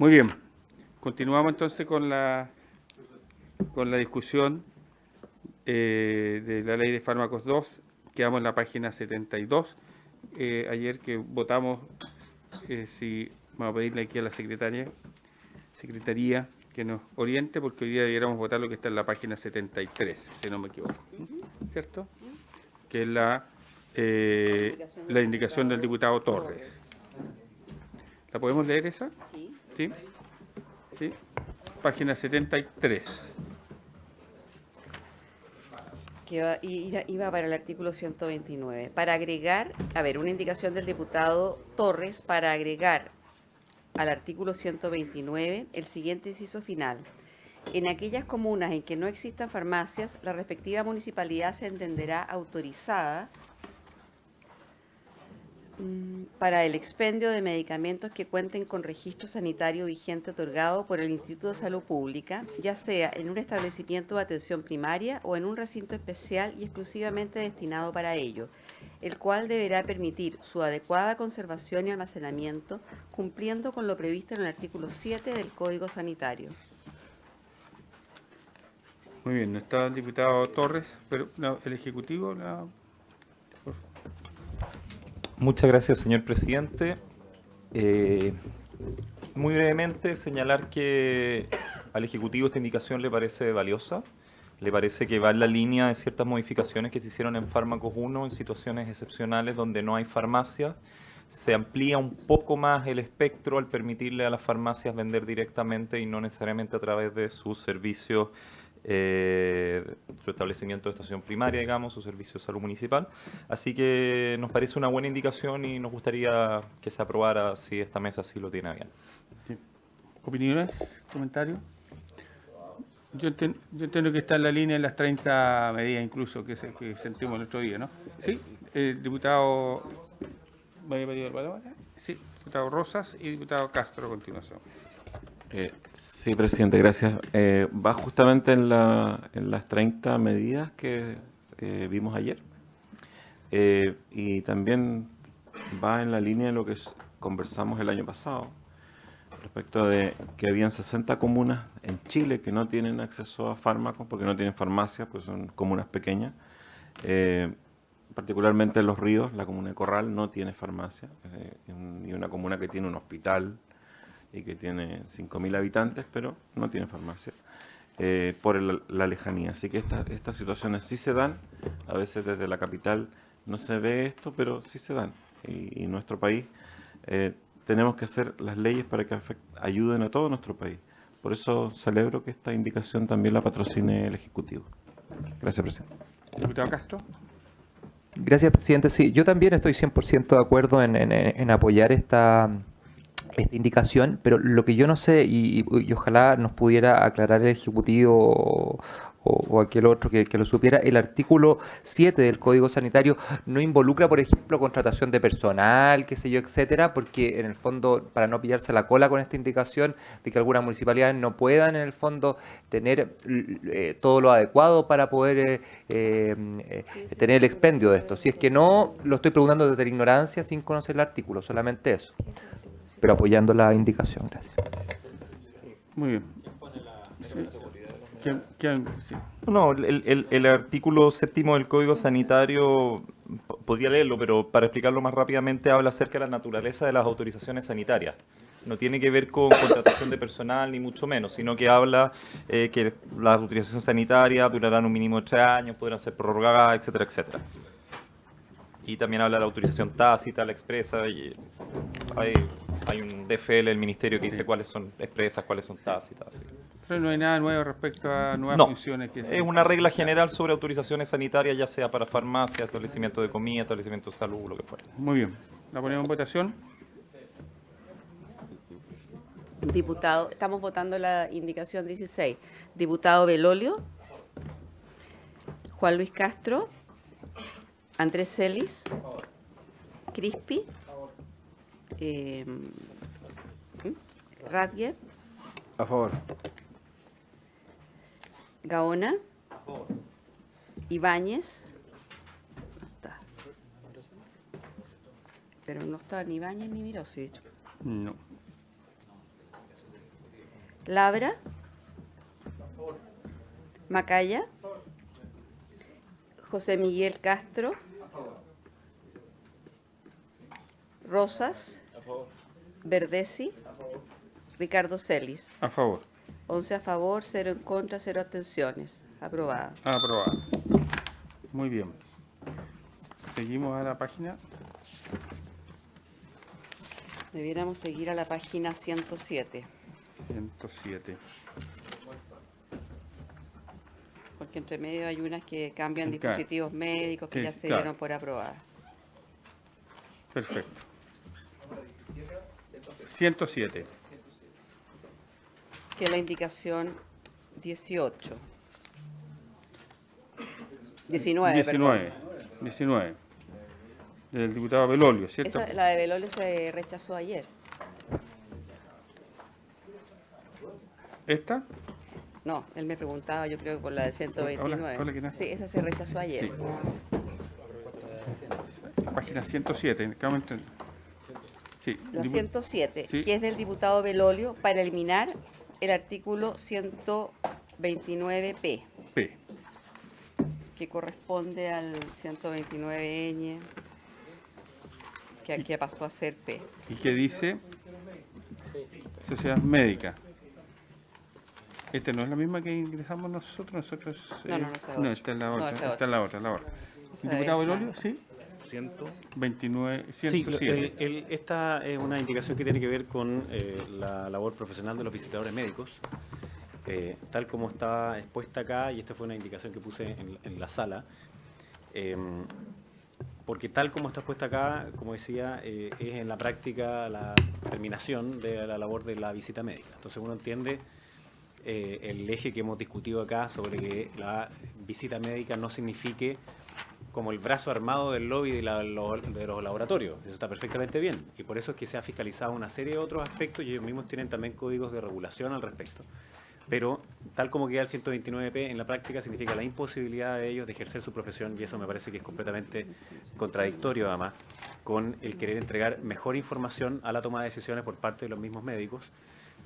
Muy bien. Continuamos entonces con la discusión de la Ley de Fármacos 2. Quedamos en la página 72. Ayer que votamos, si vamos a pedirle aquí a la Secretaría que nos oriente, porque hoy día debiéramos votar lo que está en la página 73, si no me equivoco. ¿Cierto? Que es la indicación del diputado Torres. ¿La podemos leer esa? Sí. ¿Sí? ¿Sí? Página 73. Que iba para el artículo 129. Para agregar, una indicación del diputado Torres para agregar al artículo 129 el siguiente inciso final. En aquellas comunas en que no existan farmacias, la respectiva municipalidad se entenderá autorizada para el expendio de medicamentos que cuenten con registro sanitario vigente otorgado por el Instituto de Salud Pública, ya sea en un establecimiento de atención primaria o en un recinto especial y exclusivamente destinado para ello, el cual deberá permitir su adecuada conservación y almacenamiento, cumpliendo con lo previsto en el artículo 7 del Código Sanitario. Muy bien, no está el diputado Torres, pero no, el Ejecutivo... Muchas gracias, señor presidente. Muy brevemente, señalar que al Ejecutivo esta indicación le parece valiosa, le parece que va en la línea de ciertas modificaciones que se hicieron en Fármacos 1 en situaciones excepcionales donde no hay farmacia. Se amplía un poco más el espectro al permitirle a las farmacias vender directamente y no necesariamente a través de sus servicios, su establecimiento de estación primaria, digamos, su servicio de salud municipal. Así que nos parece una buena indicación y nos gustaría que se aprobara si esta mesa así lo tiene bien. Sí. ¿Opiniones? ¿Comentarios? Yo entiendo que está en la línea de las 30 medidas incluso que sentimos el otro día, ¿no? Sí, diputado... ¿Vaya a pedir la palabra? Sí, diputado Rosas y diputado Castro a continuación. Sí, presidente, gracias. Va justamente en las 30 medidas que vimos ayer y también va en la línea de lo que conversamos el año pasado respecto de que habían 60 comunas en Chile que no tienen acceso a fármacos porque no tienen farmacia, pues son comunas pequeñas. Particularmente en Los Ríos, la comuna de Corral no tiene farmacia, y una comuna que tiene un hospital y que tiene 5.000 habitantes, pero no tiene farmacia, por la lejanía. Así que estas situaciones sí se dan, a veces desde la capital no se ve esto, pero sí se dan. Y nuestro país, tenemos que hacer las leyes para que ayuden a todo nuestro país. Por eso celebro que esta indicación también la patrocine el Ejecutivo. Gracias, presidente. Diputado Castro. Gracias, presidente. Sí, yo también estoy 100% de acuerdo en apoyar esta indicación, pero lo que yo no sé, y ojalá nos pudiera aclarar el Ejecutivo o aquel otro que lo supiera, el artículo 7 del Código Sanitario no involucra, por ejemplo, contratación de personal, qué sé yo, etcétera, porque en el fondo, para no pillarse la cola con esta indicación de que algunas municipalidades no puedan, en el fondo, tener todo lo adecuado para poder tener el expendio de esto. Si es que no, lo estoy preguntando desde la ignorancia, sin conocer el artículo, solamente eso, pero apoyando la indicación. Gracias. Muy bien. Sí. No, el artículo 7º del Código Sanitario, podría leerlo, pero para explicarlo más rápidamente, habla acerca de la naturaleza de las autorizaciones sanitarias. No tiene que ver con contratación de personal, ni mucho menos, sino que habla que las autorizaciones sanitarias durarán un mínimo de 3 años, podrán ser prorrogadas, etcétera, etcétera. Y también habla de la autorización tácita, la expresa, y hay un DFL del Ministerio que dice cuáles son expresas, cuáles son tácitas. ¿Sí? Pero no hay nada nuevo respecto a nuevas funciones. Es una regla general sobre autorizaciones sanitarias, ya sea para farmacia, establecimiento de comida, establecimiento de salud, lo que fuera. Muy bien. ¿La ponemos en votación? Diputado, estamos votando la indicación 16. Diputado Belolio, Juan Luis Castro, Andrés Celis, Crispi, Radger, A favor. Gaona, Ibáñez, no está. Pero no está ni Ibáñez ni Mirosevich. No. Labra. Macaya. José Miguel Castro. Rosas. Verdesi. Ricardo Celis. A favor. 11 a favor, 0 en contra, 0 abstenciones. Aprobada. Aprobado. Muy bien. Seguimos a la página. Debiéramos seguir a la página 107, 107. porque entre medio hay unas que cambian Claro. dispositivos médicos que Sí, ya se claro. dieron por aprobadas. Perfecto. 107. Que es la indicación 18. 19, perdón. 19. Del diputado Belolio, ¿cierto? La de Belolio se rechazó ayer. ¿Esta? No, él me preguntaba, yo creo que por la del 129. Hola, ¿qué tal? Sí, esa se rechazó ayer. Sí. Página 107. En cada momento. Sí. La 107, Sí. que es del diputado Belolio, para eliminar el artículo 129P, P. que corresponde al 129ñ, que pasó a ser P. ¿Y qué dice? Sociedad médica. Esta no es la misma que ingresamos nosotros. No, esa es otra. esta es la No, otra. esa es Esta es la otra. Esa ¿Diputado es la- Belolio? Sí. 29, Sí, 107. esta es una indicación que tiene que ver con la labor profesional de los visitadores médicos, tal como está expuesta acá, y esta fue una indicación que puse en la sala, porque tal como está expuesta acá, como decía, es en la práctica la terminación de la labor de la visita médica. Entonces uno entiende el eje que hemos discutido acá sobre que la visita médica no signifique como el brazo armado del lobby de los laboratorios. Eso está perfectamente bien. Y por eso es que se ha fiscalizado una serie de otros aspectos y ellos mismos tienen también códigos de regulación al respecto. Pero tal como queda el 129P, en la práctica significa la imposibilidad de ellos de ejercer su profesión, y eso me parece que es completamente contradictorio además con el querer entregar mejor información a la toma de decisiones por parte de los mismos médicos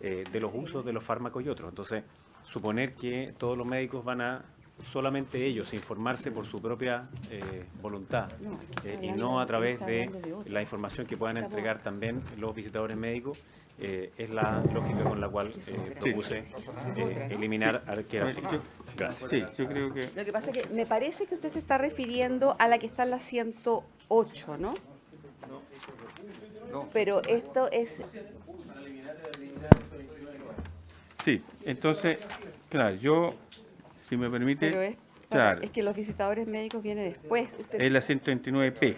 de los usos de los fármacos y otros. Entonces, suponer que todos los médicos van a solamente ellos informarse por su propia voluntad y no a través de la información que puedan entregar también los visitadores médicos, es la lógica con la cual propuse eliminar arqueras. Gracias. Sí, yo creo que. Lo que pasa es que me parece que usted se está refiriendo a la que está en la 108, ¿no? Pero esto es... Sí, entonces, claro, yo, si me permite, Pero es claro, que los visitadores médicos vienen después. Usted, es la 129P.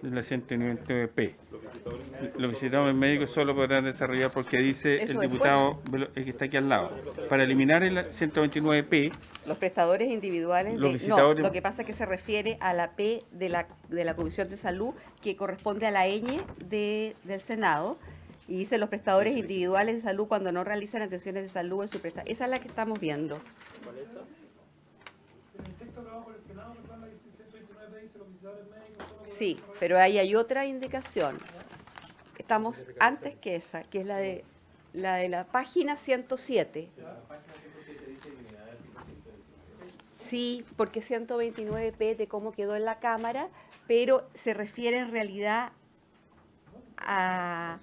Es la 129P. Los visitadores médicos solo podrán desarrollar porque dice Eso el es diputado el que está aquí al lado. Para eliminar el 129P, los prestadores individuales... Los no, visitadores- lo que pasa es que se refiere a la P de la Comisión de Salud, que corresponde a la ñ del Senado, y dice los prestadores individuales de salud cuando no realizan atenciones de salud en su prestación. Esa es la que estamos viendo. Sí, pero ahí hay otra indicación. Estamos antes que esa, que es la de la página 107. Sí, porque 129P de cómo quedó en la Cámara, pero se refiere en realidad a...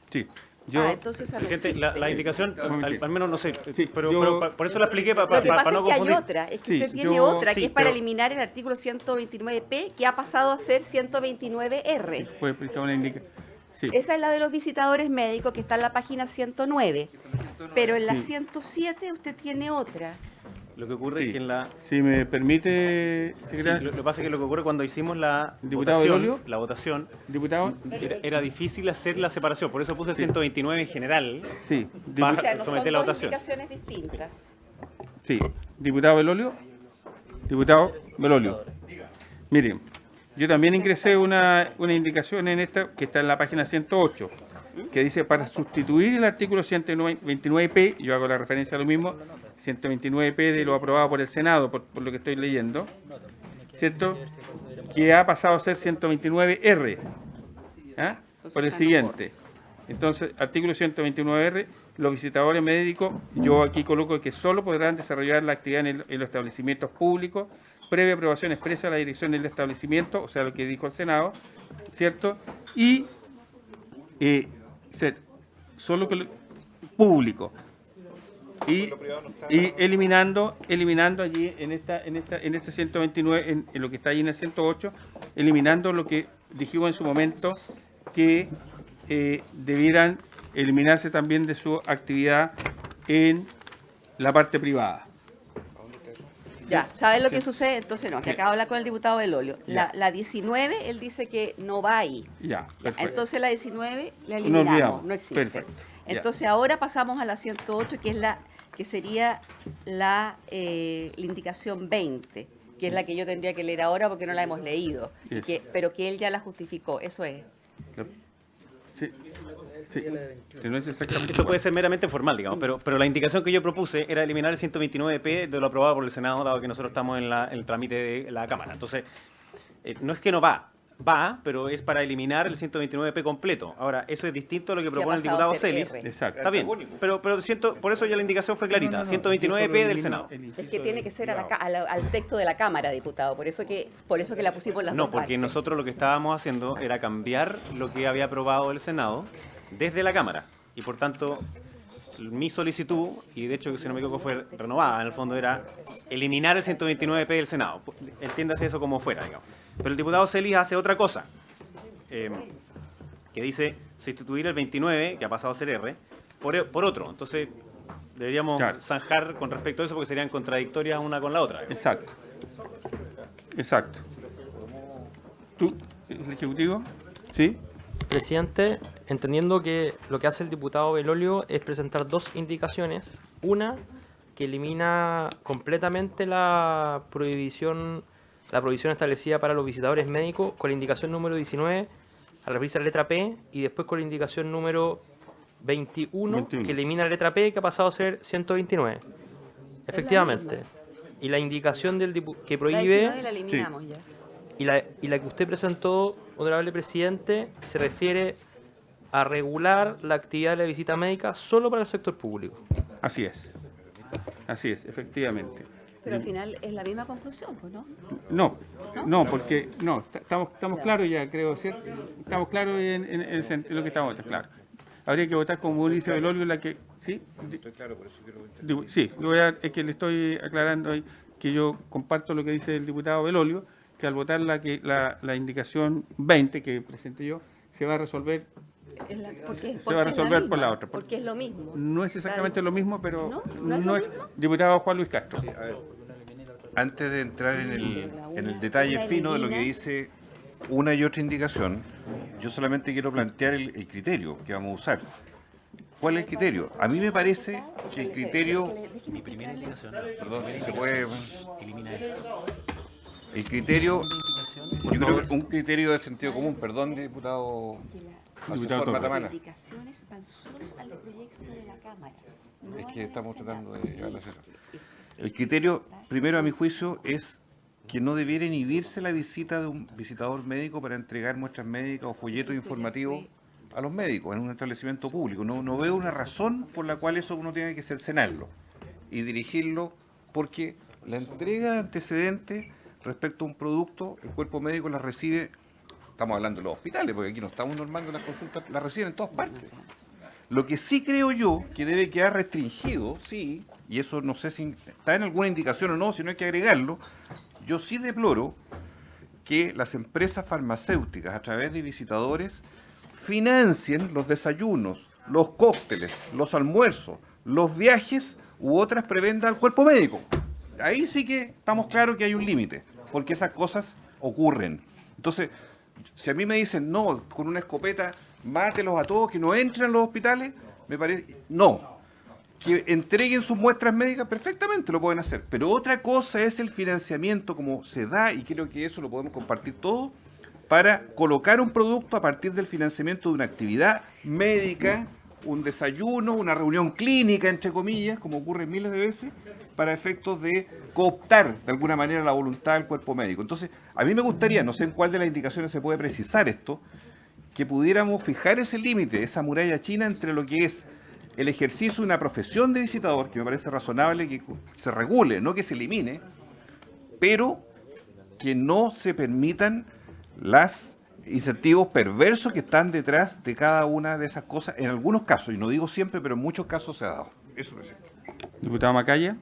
sí, yo, entonces a Presidente, la indicación, al menos no sé, Sí, pero yo- por eso la expliqué, Lo que pasa para no es que hay confundir. otra, es que Sí, usted tiene yo- otra, sí, que es para pero- eliminar el artículo 129P, que ha pasado a ser 129R. puede explicar una indicación. Sí, Esa es la de los visitadores médicos, que está en la página 109. Pero en la Sí. 107 usted tiene otra. Lo que ocurre sí. es que en la... Si me permite, Sí, secretario, lo que pasa es que lo que ocurre cuando hicimos Diputado Belolio. la votación, diputado, era difícil hacer la separación, por eso puse el 129 en general. sí, Para O sea, no son someter la dos votación. indicaciones distintas. sí, diputado Belolio, miren, yo también ingresé una indicación en esta que está en la página 108, que dice para sustituir el artículo 129P, yo hago la referencia a lo mismo, 129P de lo aprobado por el Senado, por lo que estoy leyendo, ¿cierto? Que ha pasado a ser 129R, ¿ah? Por el siguiente. Entonces, artículo 129R, los visitadores médicos, yo aquí coloco que solo podrán desarrollar la actividad en los establecimientos públicos, previa aprobación expresa de la dirección del establecimiento, o sea, lo que dijo el Senado, ¿cierto? Y solo que público. Y eliminando allí en este 129, en lo que está ahí en el 108, eliminando lo que dijimos en su momento, que debieran eliminarse también de su actividad en la parte privada. Ya, ¿sabes lo que sucede? Entonces no, que acabo de hablar con el diputado Belolio. La 19, él dice que no va ahí. Ya, Ya, perfecto. entonces la 19 la No eliminamos, olvidamos. no existe. Perfecto, ya. Entonces ahora pasamos a la 108, que sería la indicación 20, que es la que yo tendría que leer ahora porque no la hemos leído, Eso. pero que él ya la justificó, eso es. Sí, sí, que no es exactamente Esto puede igual. ser meramente formal, digamos, pero la indicación que yo propuse era eliminar el 129P de lo aprobado por el Senado, dado que nosotros estamos en el trámite de la Cámara. Entonces, no es que no va, pero es para eliminar el 129P completo. Ahora, eso es distinto a lo que propone el pasado diputado a ser Celis. R. Exacto. Está bien, pero siento, por eso ya la indicación fue clarita, No, no, no, 129P yo solo del elimino Senado. el Es inciso que tiene de que ser privado. al texto de la Cámara, diputado, por eso que la pusimos en las No, dos porque partes. nosotros lo que estábamos haciendo era cambiar lo que había aprobado el Senado desde la Cámara. Y por tanto, mi solicitud, y de hecho, si no me equivoco, fue renovada, en el fondo era eliminar el 129P del Senado. Entiéndase eso como fuera, digamos. Pero el diputado Celis hace otra cosa, que dice sustituir el 29, que ha pasado a ser R, por otro. Entonces, deberíamos Claro. zanjar con respecto a eso porque serían contradictorias una con la otra. digamos. Exacto. Exacto. ¿Tú, el Ejecutivo? ¿Sí? Presidente, entendiendo que lo que hace el diputado Belolio es presentar dos indicaciones. Una, que elimina completamente la prohibición establecida para los visitadores médicos con la indicación número 19, al referirse a la letra P, y después con la indicación número 21, que elimina la letra P, que ha pasado a ser 129. Efectivamente. Y la indicación que La prohíbe... 19 la eliminamos ya. Y la que usted presentó, honorable presidente, se refiere a regular la actividad de la visita médica solo para el sector público. Así es. Así es, efectivamente. Pero al final es la misma conclusión, pues, ¿no? No, porque estamos claros ya, creo, ¿cierto? Estamos claros en lo que estamos, claro. Habría que votar como dice Belolio, la que, ¿sí? Estoy claro, por eso quiero sí, es que le estoy aclarando ahí que yo comparto lo que dice el diputado Belolio, que al votar la indicación 20 que presenté yo, se va a resolver, se va a resolver por la otra. Porque es lo mismo. No es exactamente lo mismo, pero ¿No es lo mismo? Diputado Juan Luis Castro. Antes de entrar en el detalle fino de lo que dice una y otra indicación, yo solamente quiero plantear el criterio que vamos a usar. ¿Cuál es el criterio? A mí me parece que el criterio... Mi primera indicación. Perdón, si se puede... Elimina eso. El criterio... Yo creo que un criterio de sentido común, perdón, diputado asesor Torres. Matamala. Las indicaciones van solo al proyecto de la Cámara. no Es al que del estamos Senado. tratando de llevar la sesión. El criterio, primero a mi juicio, es que no debiera inhibirse la visita de un visitador médico para entregar muestras médicas o folletos informativos a los médicos en un establecimiento público. No veo una razón por la cual eso uno tiene que cercenarlo y dirigirlo, porque la entrega de antecedentes respecto a un producto, el cuerpo médico la recibe, estamos hablando de los hospitales, porque aquí no estamos normando las consultas, la reciben en todas partes. Lo que sí creo yo que debe quedar restringido, sí, y eso no sé si está en alguna indicación o no, si no hay que agregarlo, yo sí deploro que las empresas farmacéuticas a través de visitadores financien los desayunos, los cócteles, los almuerzos, los viajes u otras prebendas al cuerpo médico. Ahí sí que estamos claros que hay un límite, porque esas cosas ocurren. Entonces, si a mí me dicen, no, con una escopeta, mátelos a todos, que no entren a los hospitales, me parece, no. Que entreguen sus muestras médicas, perfectamente lo pueden hacer. Pero otra cosa es el financiamiento, como se da, y creo que eso lo podemos compartir todos, para colocar un producto a partir del financiamiento de una actividad médica, un desayuno, una reunión clínica, entre comillas, como ocurre miles de veces, para efectos de cooptar de alguna manera la voluntad del cuerpo médico. Entonces, a mí me gustaría, no sé en cuál de las indicaciones se puede precisar esto, que pudiéramos fijar ese límite, esa muralla china entre lo que es el ejercicio de una profesión de visitador, que me parece razonable que se regule, no que se elimine, pero que no se permitan los incentivos perversos que están detrás de cada una de esas cosas, en algunos casos, y no digo siempre, pero en muchos casos se ha dado. Eso, presidente. Diputado Macaya.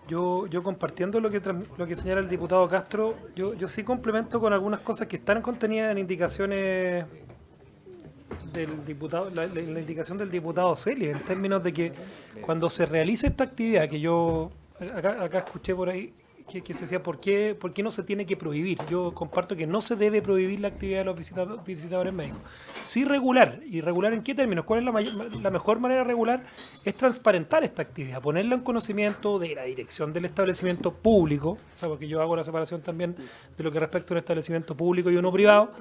Yo compartiendo lo que señala el diputado Castro, yo sí complemento con algunas cosas que están contenidas en indicaciones del diputado, la indicación del diputado Celis, en términos de que cuando se realice esta actividad, que yo acá escuché por ahí que se decía ¿por qué no se tiene que prohibir? Yo comparto que no se debe prohibir la actividad de los visitadores médicos. Sí regular. ¿Y regular en qué términos? ¿Cuál es la mejor manera de regular? Es transparentar esta actividad, ponerla en conocimiento de la dirección del establecimiento público, o sea, porque yo hago la separación también de lo que respecta a un establecimiento público y uno privado,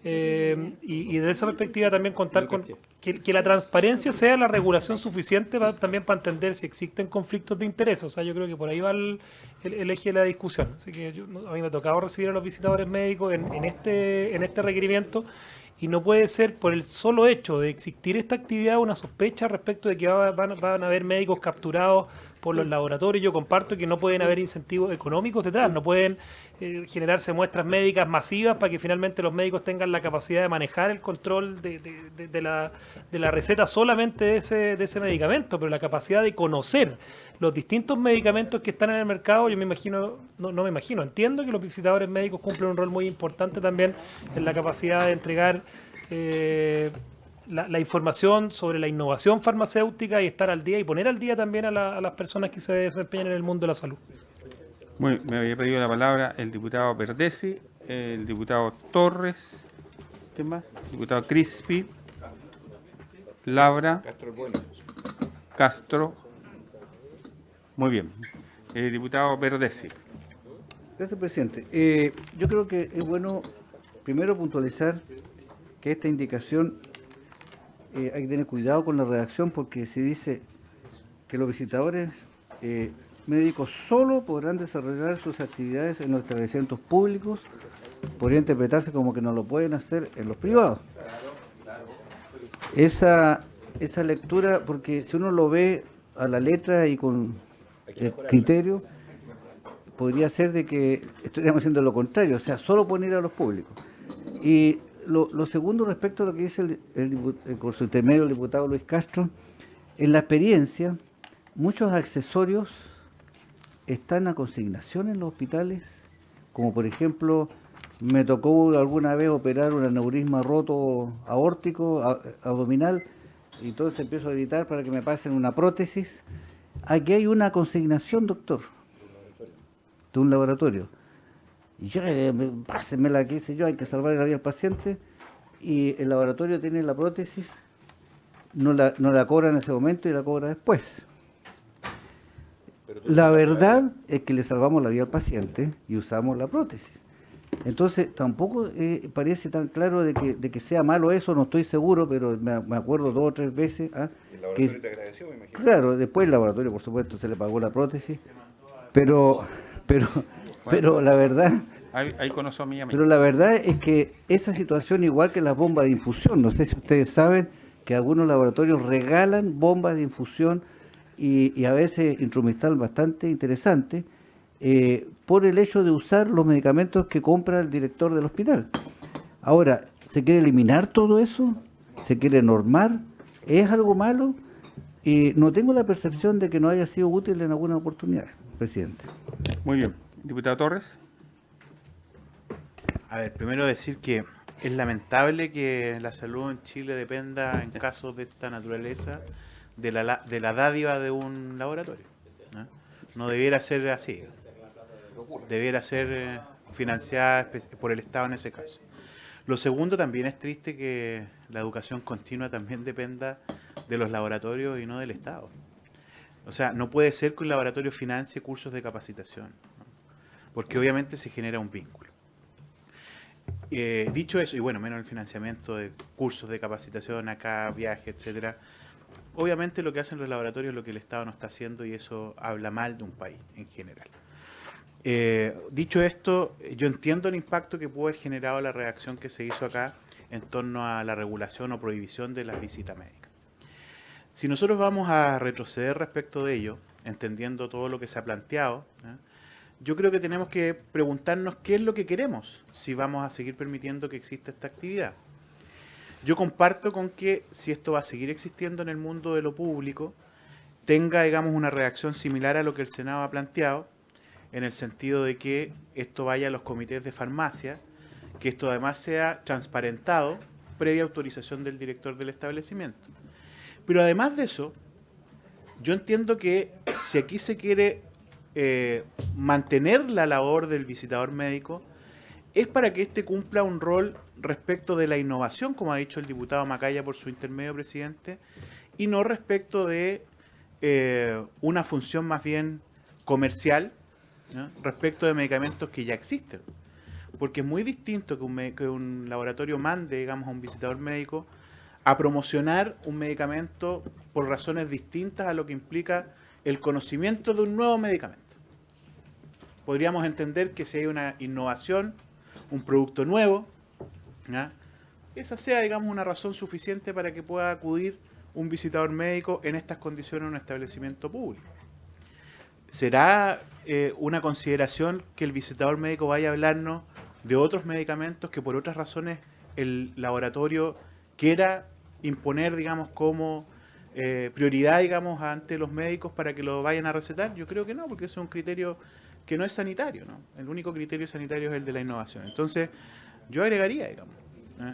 y desde esa perspectiva también contar con que la transparencia sea la regulación suficiente también para entender si existen conflictos de interés. O sea, yo creo que por ahí va el eje de la discusión. Así que a mí me ha tocado recibir a los visitadores médicos en este requerimiento, y no puede ser por el solo hecho de existir esta actividad una sospecha respecto de que van a haber médicos capturados por los laboratorios. Yo comparto que no pueden haber incentivos económicos detrás, no pueden generarse muestras médicas masivas para que finalmente los médicos tengan la capacidad de manejar el control de la receta solamente de ese medicamento, pero la capacidad de conocer los distintos medicamentos que están en el mercado. Yo me imagino, no me imagino, entiendo que los visitadores médicos cumplen un rol muy importante también en la capacidad de entregar la información sobre la innovación farmacéutica y estar al día y poner al día también a las personas que se desempeñan en el mundo de la salud. Muy, me había pedido la palabra el diputado Verdesi, el diputado Torres, ¿qué más? Diputado Crispi, Labra, Castro. Muy bien. Diputado Verdesi. Gracias, presidente. Yo creo que es bueno primero puntualizar que esta indicación hay que tener cuidado con la redacción, porque se dice que los visitadores médicos solo podrán desarrollar sus actividades en los establecimientos públicos. Podría interpretarse como que no lo pueden hacer en los privados. Esa lectura, porque si uno lo ve a la letra y con el criterio, podría ser de que estuviéramos haciendo lo contrario, o sea, solo poner a los públicos. Y lo segundo, respecto a lo que dice con su intermedio el diputado Luis Castro, en la experiencia, muchos accesorios están a consignación en los hospitales, como por ejemplo, me tocó alguna vez operar un aneurisma roto aórtico, abdominal, y entonces empiezo a gritar para que me pasen una prótesis. Aquí hay una consignación, doctor, de un laboratorio. Y yo, pásenmela, qué sé yo, hay que salvar la vida al paciente, y el laboratorio tiene la prótesis, no la cobra en ese momento y la cobra después. La verdad es que le salvamos la vida al paciente y usamos la prótesis. Entonces, tampoco parece tan claro de que sea malo eso, no estoy seguro, pero me acuerdo 2 o 3 veces. El laboratorio te agradeció, me imagino. Claro, después el laboratorio, por supuesto, se le pagó la prótesis, pero la verdad... Ahí conoció a mí. Pero la verdad es que esa situación, igual que las bombas de infusión, no sé si ustedes saben que algunos laboratorios regalan bombas de infusión y a veces instrumental bastante interesante, por el hecho de usar los medicamentos que compra el director del hospital. Ahora, ¿se quiere eliminar todo eso? ¿Se quiere normar? ¿Es algo malo? Y no tengo la percepción de que no haya sido útil en alguna oportunidad, presidente. Muy bien. Diputado Torres. A ver, primero decir que es lamentable que la salud en Chile dependa, en casos de esta naturaleza, de la dádiva de un laboratorio. No debiera ser así. Debiera ser financiada por el Estado en ese caso. Lo segundo, también es triste que la educación continua también dependa de los laboratorios y no del Estado. O sea, no puede ser que un laboratorio financie cursos de capacitación, ¿no? Porque obviamente se genera un vínculo. Dicho eso, y bueno, menos el financiamiento de cursos de capacitación acá, viajes, etcétera, obviamente lo que hacen los laboratorios es lo que el Estado no está haciendo, y eso habla mal de un país en general. Dicho esto, yo entiendo el impacto que pudo haber generado la reacción que se hizo acá en torno a la regulación o prohibición de las visitas médicas. Si nosotros vamos a retroceder respecto de ello, entendiendo todo lo que se ha planteado, yo creo que tenemos que preguntarnos qué es lo que queremos si vamos a seguir permitiendo que exista esta actividad. Yo comparto con que si esto va a seguir existiendo en el mundo de lo público, tenga, digamos, una reacción similar a lo que el Senado ha planteado, en el sentido de que esto vaya a los comités de farmacia, que esto además sea transparentado previa autorización del director del establecimiento. Pero además de eso, yo entiendo que si aquí se quiere mantener la labor del visitador médico, es para que éste cumpla un rol respecto de la innovación, como ha dicho el diputado Macaya por su intermedio, presidente, y no respecto de una función más bien comercial, ¿no?, respecto de medicamentos que ya existen. Porque es muy distinto que un laboratorio mande, digamos, a un visitador médico a promocionar un medicamento por razones distintas a lo que implica el conocimiento de un nuevo medicamento. Podríamos entender que si hay una innovación, un producto nuevo, ¿ya?, esa sea, digamos, una razón suficiente para que pueda acudir un visitador médico en estas condiciones a un establecimiento público. ¿Será una consideración que el visitador médico vaya a hablarnos de otros medicamentos que por otras razones el laboratorio quiera imponer, digamos, como prioridad, digamos, ante los médicos para que lo vayan a recetar? Yo creo que no, porque ese es un criterio que no es sanitario, ¿no? El único criterio sanitario es el de la innovación. Entonces, yo agregaría, digamos,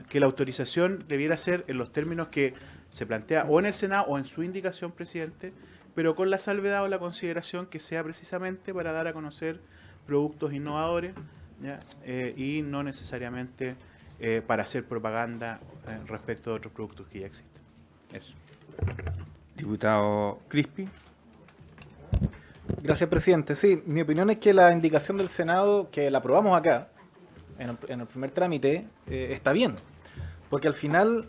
que la autorización debiera ser en los términos que se plantea o en el Senado o en su indicación, presidente, pero con la salvedad o la consideración que sea precisamente para dar a conocer productos innovadores, ¿ya?, y no necesariamente para hacer propaganda respecto de otros productos que ya existen. Eso. Diputado Crispi. Gracias, presidente. Sí, mi opinión es que la indicación del Senado, que la aprobamos acá, en el primer trámite, está bien. Porque al final,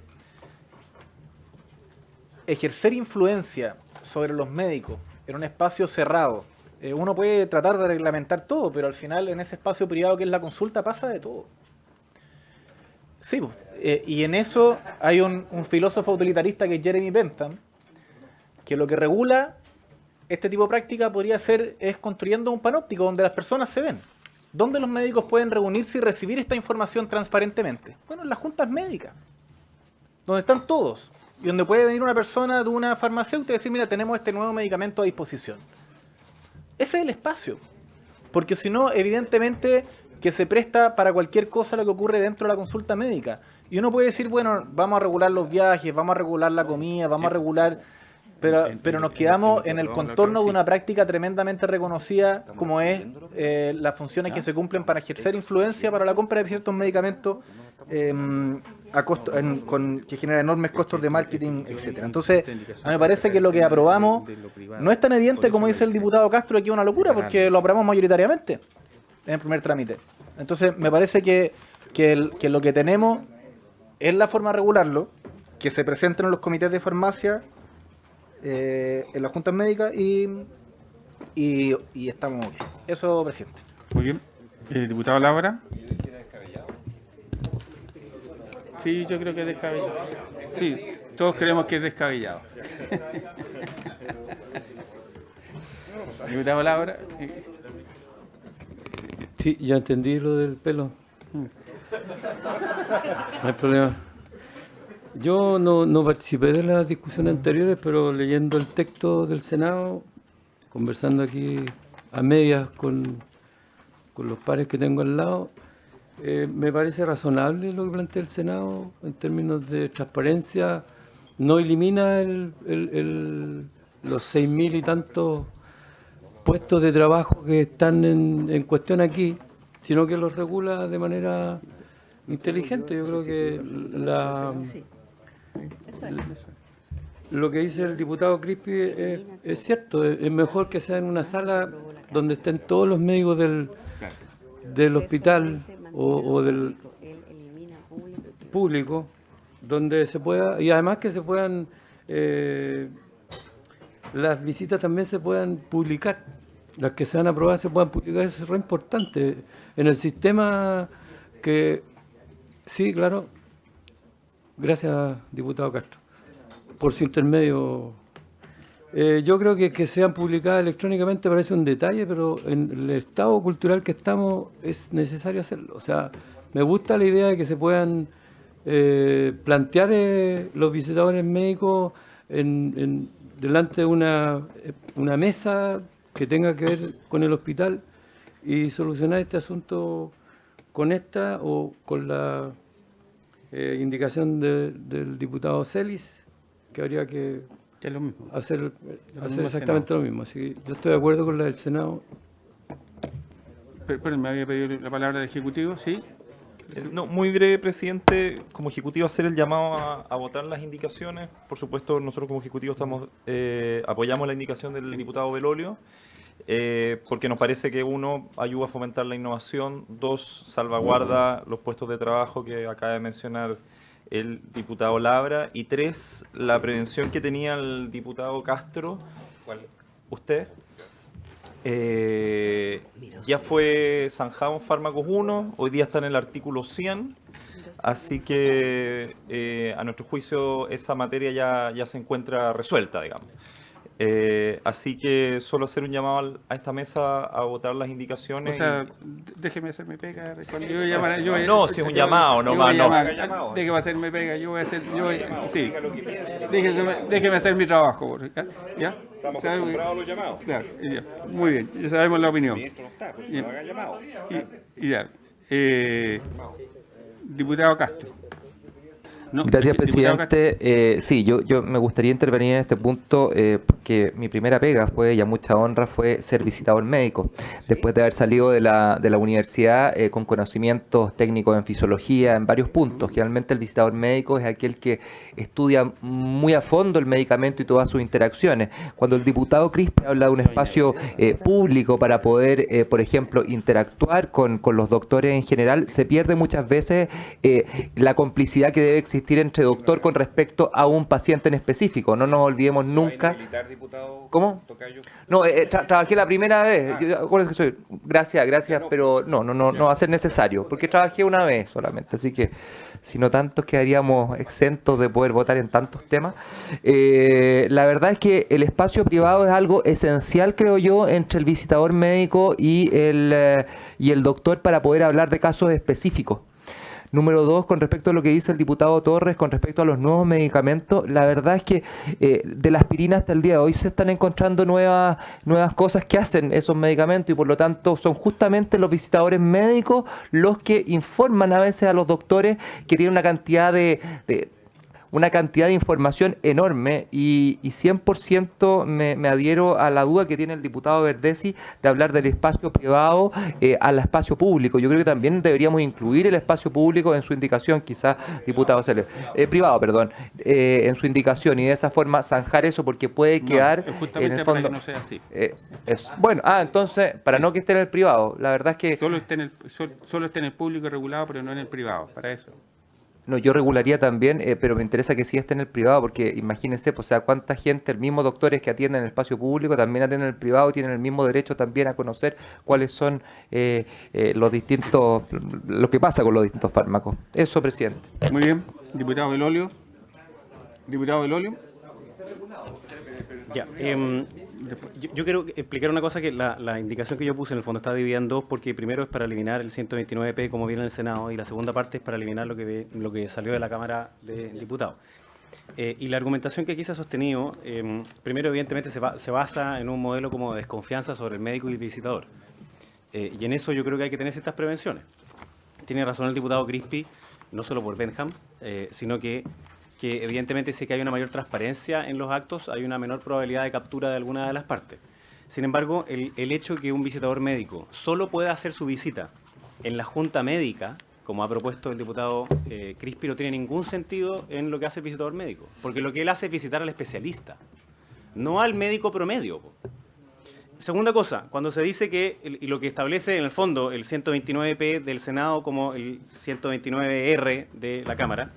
ejercer influencia sobre los médicos en un espacio cerrado, uno puede tratar de reglamentar todo, pero al final en ese espacio privado que es la consulta pasa de todo. Sí, y en eso hay un filósofo utilitarista que es Jeremy Bentham, que lo que regula este tipo de práctica podría ser es construyendo un panóptico donde las personas se ven. ¿Dónde los médicos pueden reunirse y recibir esta información transparentemente? Bueno, en las juntas médicas, donde están todos, y donde puede venir una persona de una farmacéutica y decir, mira, tenemos este nuevo medicamento a disposición. Ese es el espacio, porque si no, evidentemente que se presta para cualquier cosa lo que ocurre dentro de la consulta médica. Y uno puede decir, bueno, vamos a regular los viajes, vamos a regular la comida, vamos a regular... Pero nos quedamos en el contorno de una práctica tremendamente reconocida como es las funciones que se cumplen para ejercer influencia para la compra de ciertos medicamentos que genera enormes costos de marketing, etcétera. Entonces, a mí me parece que lo que aprobamos no es tan evidente como dice el diputado Castro, aquí es una locura, porque lo aprobamos mayoritariamente en el primer trámite. Entonces, me parece que lo que tenemos es la forma de regularlo, que se presenten en los comités de farmacia, en las juntas médicas y estamos bien. Eso, presidente. Muy bien. Diputado Laura. Sí, yo creo que es descabellado. Sí, todos creemos que es descabellado. Diputado Laura. Sí, ya entendí lo del pelo. No hay problema. Yo no participé de las discusiones anteriores, pero leyendo el texto del Senado, conversando aquí a medias con los pares que tengo al lado, me parece razonable lo que plantea el Senado en términos de transparencia. No elimina los 6.000 y tantos puestos de trabajo que están en cuestión aquí, sino que los regula de manera inteligente. Yo creo que lo que dice el diputado Crispi es cierto. Es mejor que sea en una sala donde estén todos los médicos del hospital o del público, donde se pueda, y además que se puedan, las visitas también se puedan publicar las que sean aprobadas se puedan publicar, eso es re importante. En el sistema que... Sí, claro. Gracias, diputado Castro, por su intermedio. Yo creo que sean publicadas electrónicamente parece un detalle, pero en el estado cultural que estamos es necesario hacerlo. O sea, me gusta la idea de que se puedan plantear los visitadores médicos delante de una mesa que tenga que ver con el hospital y solucionar este asunto con esta o con la indicación del diputado Celis, que habría que es lo mismo. hacer exactamente lo mismo. Así que yo estoy de acuerdo con la del Senado. Pero me había pedido la palabra del Ejecutivo, ¿sí? No, muy breve, presidente. Como Ejecutivo, hacer el llamado a votar las indicaciones. Por supuesto, nosotros como Ejecutivo apoyamos la indicación del diputado Belolio, porque nos parece que, uno, ayuda a fomentar la innovación, dos, salvaguarda los puestos de trabajo que acaba de mencionar el diputado Labra, y tres, la prevención que tenía el diputado Castro. ¿Cuál? ¿Usted? Ya fue zanjado en Fármacos 1, hoy día está en el artículo 100, así que a nuestro juicio esa materia ya se encuentra resuelta, digamos. Así que solo hacer un llamado a esta mesa a votar las indicaciones. O sea, déjeme hacerme pega. Cuando yo no, si es un llamado, nomás no. Déjeme hacerme pega, yo voy a hacer... sí, déjeme hacer mi trabajo. ¿Ya? Estamos acostumbrados a los llamados. Claro, ya. Muy bien, ya sabemos la opinión. El ministro no está, pues, no haga llamado. Y ya. Diputado Castro. No, Gracias, diputado presidente. Sí, yo me gustaría intervenir en este punto porque mi primera pega fue, y a mucha honra, fue ser visitador médico. Después de haber salido de la universidad con conocimientos técnicos en fisiología, en varios puntos. Generalmente el visitador médico es aquel que estudia muy a fondo el medicamento y todas sus interacciones. Cuando el diputado Crispi habla de un espacio público para poder, por ejemplo, interactuar con los doctores en general, se pierde muchas veces la complicidad que debe existir entre doctor con respecto a un paciente en específico. No nos olvidemos nunca. ¿Cómo? No, trabajé la primera vez. Acuérdense que soy. Gracias, pero no va a ser necesario, porque trabajé una vez solamente. Así que, si no tantos quedaríamos exentos de poder votar en tantos temas. La verdad es que el espacio privado es algo esencial, creo yo, entre el visitador médico y el doctor para poder hablar de casos específicos. Número dos, con respecto a lo que dice el diputado Torres, con respecto a los nuevos medicamentos, la verdad es que de la aspirina hasta el día de hoy se están encontrando nuevas cosas que hacen esos medicamentos y por lo tanto son justamente los visitadores médicos los que informan a veces a los doctores que tienen una cantidad de información enorme y 100% me adhiero a la duda que tiene el diputado Verdesi de hablar del espacio privado al espacio público. Yo creo que también deberíamos incluir el espacio público en su indicación, quizás, diputado Celes, privado, perdón, en su indicación y de esa forma zanjar eso porque puede quedar en el fondo... para que no sea así. Bueno, entonces, para no que esté en el privado, la verdad es que... Solo esté en el público regulado, pero no en el privado, para eso. No, yo regularía también, pero me interesa que sí esté en el privado, porque imagínense, pues, o sea, cuánta gente, el mismo doctores que atienden en el espacio público, también atienden en el privado y tienen el mismo derecho también a conocer cuáles son los distintos, lo que pasa con los distintos fármacos. Eso, presidente. Muy bien. Diputado Belolio. Diputado Belolio. Ya, yo quiero explicar una cosa, que la indicación que yo puse en el fondo está dividida en dos, porque primero es para eliminar el 129P como viene en el Senado y la segunda parte es para eliminar lo que salió de la Cámara de Diputados. Y la argumentación que aquí se ha sostenido, primero evidentemente se basa en un modelo como de desconfianza sobre el médico y el visitador. Y en eso yo creo que hay que tener ciertas prevenciones. Tiene razón el diputado Crispi, no solo por Benham, sino que evidentemente si que hay una mayor transparencia en los actos, hay una menor probabilidad de captura de alguna de las partes. Sin embargo, el hecho que un visitador médico solo pueda hacer su visita en la junta médica, como ha propuesto el diputado Crispi, no tiene ningún sentido en lo que hace el visitador médico, porque lo que él hace es visitar al especialista, no al médico promedio. Segunda cosa, cuando se dice que, y lo que establece en el fondo el 129P del Senado como el 129R de la Cámara,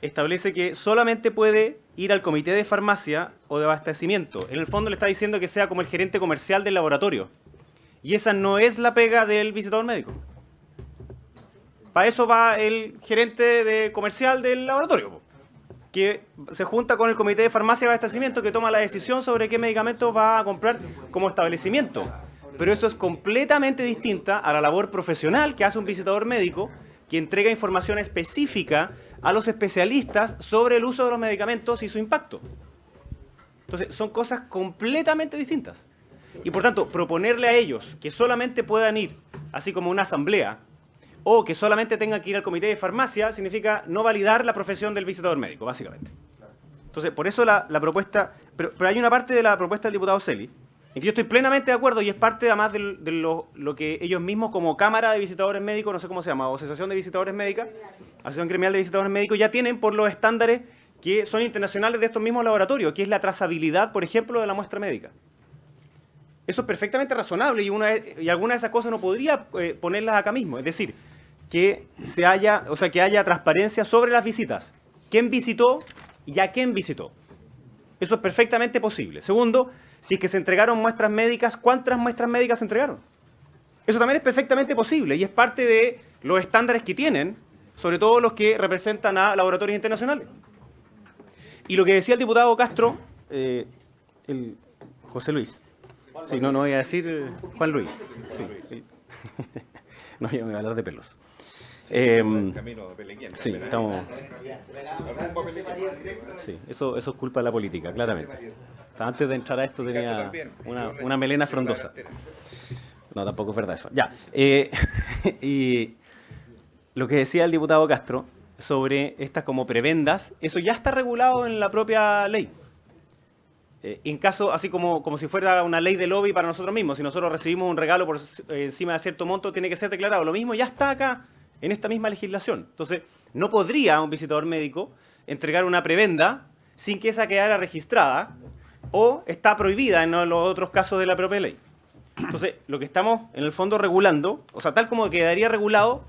establece que solamente puede ir al comité de farmacia o de abastecimiento. En el fondo le está diciendo que sea como el gerente comercial del laboratorio. Y esa no es la pega del visitador médico. Para eso va el gerente comercial del laboratorio, po, que se junta con el comité de farmacia y abastecimiento que toma la decisión sobre qué medicamentos va a comprar como establecimiento. Pero eso es completamente distinta a la labor profesional que hace un visitador médico, que entrega información específica a los especialistas sobre el uso de los medicamentos y su impacto. Entonces, son cosas completamente distintas. Y por tanto, proponerle a ellos que solamente puedan ir, así como una asamblea, o que solamente tengan que ir al comité de farmacia, significa no validar la profesión del visitador médico, básicamente. Entonces, por eso la propuesta... Pero hay una parte de la propuesta del diputado Celi, en que yo estoy plenamente de acuerdo, y es parte además de lo que ellos mismos como Cámara de Visitadores Médicos, no sé cómo se llama, o Asociación de Visitadores Médicos, Asociación Gremial de Visitadores Médicos, ya tienen por los estándares que son internacionales de estos mismos laboratorios, que es la trazabilidad, por ejemplo, de la muestra médica. Eso es perfectamente razonable y algunas de esas cosas no podría ponerlas acá mismo. Es decir, que haya transparencia sobre las visitas. ¿Quién visitó y a quién visitó? Eso es perfectamente posible. Segundo, si es que se entregaron muestras médicas, ¿cuántas muestras médicas se entregaron? Eso también es perfectamente posible y es parte de los estándares que tienen, sobre todo los que representan a laboratorios internacionales. Y lo que decía el diputado Castro, el José Luis. Sí, no voy a decir Juan Luis. Sí. No, yo me voy a hablar de pelos. Sí, estamos... Sí, eso es culpa de la política, claramente. Antes de entrar a esto tenía una melena frondosa. No, tampoco es verdad eso. Ya. Y lo que decía el diputado Castro sobre estas como prebendas, eso ya está regulado en la propia ley. En caso, así como si fuera una ley de lobby para nosotros mismos, si nosotros recibimos un regalo por encima de cierto monto, tiene que ser declarado. Lo mismo ya está acá, en esta misma legislación. Entonces, no podría un visitador médico entregar una prebenda sin que esa quedara registrada, o está prohibida en los otros casos de la propia ley. Entonces, lo que estamos, en el fondo, regulando, o sea, tal como quedaría regulado,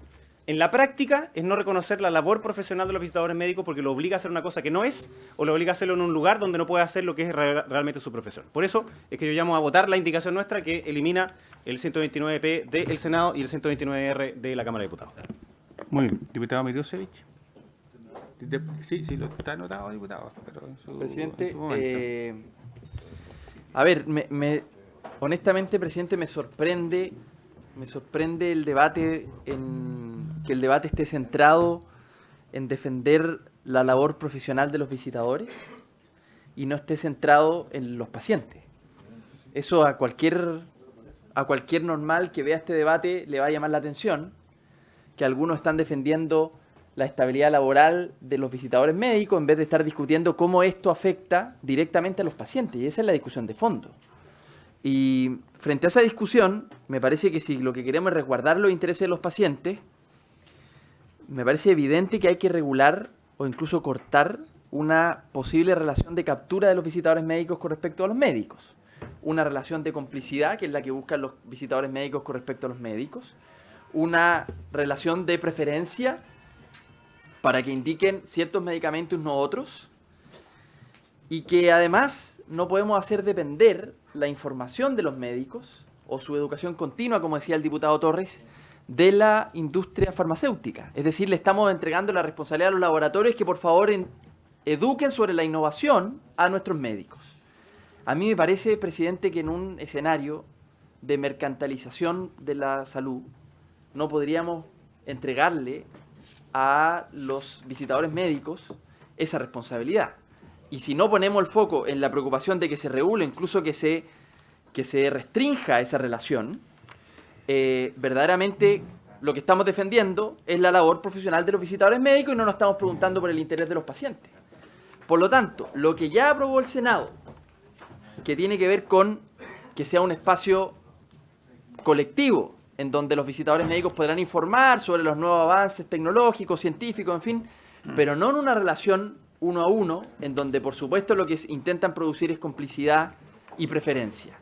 en la práctica, es no reconocer la labor profesional de los visitadores médicos porque lo obliga a hacer una cosa que no es, o lo obliga a hacerlo en un lugar donde no puede hacer lo que es realmente su profesión. Por eso es que yo llamo a votar la indicación nuestra que elimina el 129P del Senado y el 129R de la Cámara de Diputados. Muy bien. Diputado Mirosevich. Sí, lo está anotado, diputado. Pero presidente, a ver, honestamente, presidente, me sorprende el debate, que el debate esté centrado en defender la labor profesional de los visitadores y no esté centrado en los pacientes. Eso a cualquier normal que vea este debate le va a llamar la atención, que algunos están defendiendo la estabilidad laboral de los visitadores médicos en vez de estar discutiendo cómo esto afecta directamente a los pacientes, y esa es la discusión de fondo. Y frente a esa discusión, me parece que si lo que queremos es resguardar los intereses de los pacientes, me parece evidente que hay que regular o incluso cortar una posible relación de captura de los visitadores médicos con respecto a los médicos. Una relación de complicidad, que es la que buscan los visitadores médicos con respecto a los médicos. Una relación de preferencia para que indiquen ciertos medicamentos y no otros. Y que además no podemos hacer depender la información de los médicos o su educación continua, como decía el diputado Torres, de la industria farmacéutica. Es decir, le estamos entregando la responsabilidad a los laboratorios que por favor eduquen sobre la innovación a nuestros médicos. A mí me parece, presidente, que en un escenario de mercantilización de la salud no podríamos entregarle a los visitadores médicos esa responsabilidad. Y si no ponemos el foco en la preocupación de que se regule, incluso que se restrinja esa relación, verdaderamente lo que estamos defendiendo es la labor profesional de los visitadores médicos y no nos estamos preguntando por el interés de los pacientes. Por lo tanto, lo que ya aprobó el Senado, que tiene que ver con que sea un espacio colectivo en donde los visitadores médicos podrán informar sobre los nuevos avances tecnológicos, científicos, en fin, pero no en una relación uno a uno, en donde por supuesto lo que intentan producir es complicidad y preferencia.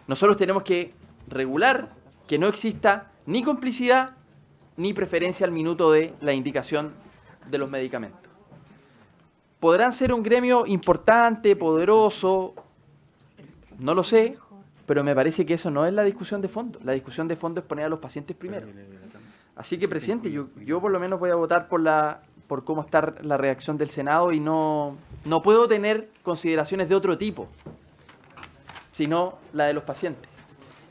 Nosotros tenemos que regular que no exista ni complicidad ni preferencia al minuto de la indicación de los medicamentos. Podrán ser un gremio importante, poderoso, no lo sé, pero me parece que eso no es la discusión de fondo. La discusión de fondo es poner a los pacientes primero. Así que, presidente, yo por lo menos voy a votar por cómo está la reacción del Senado y no puedo tener consideraciones de otro tipo, sino la de los pacientes.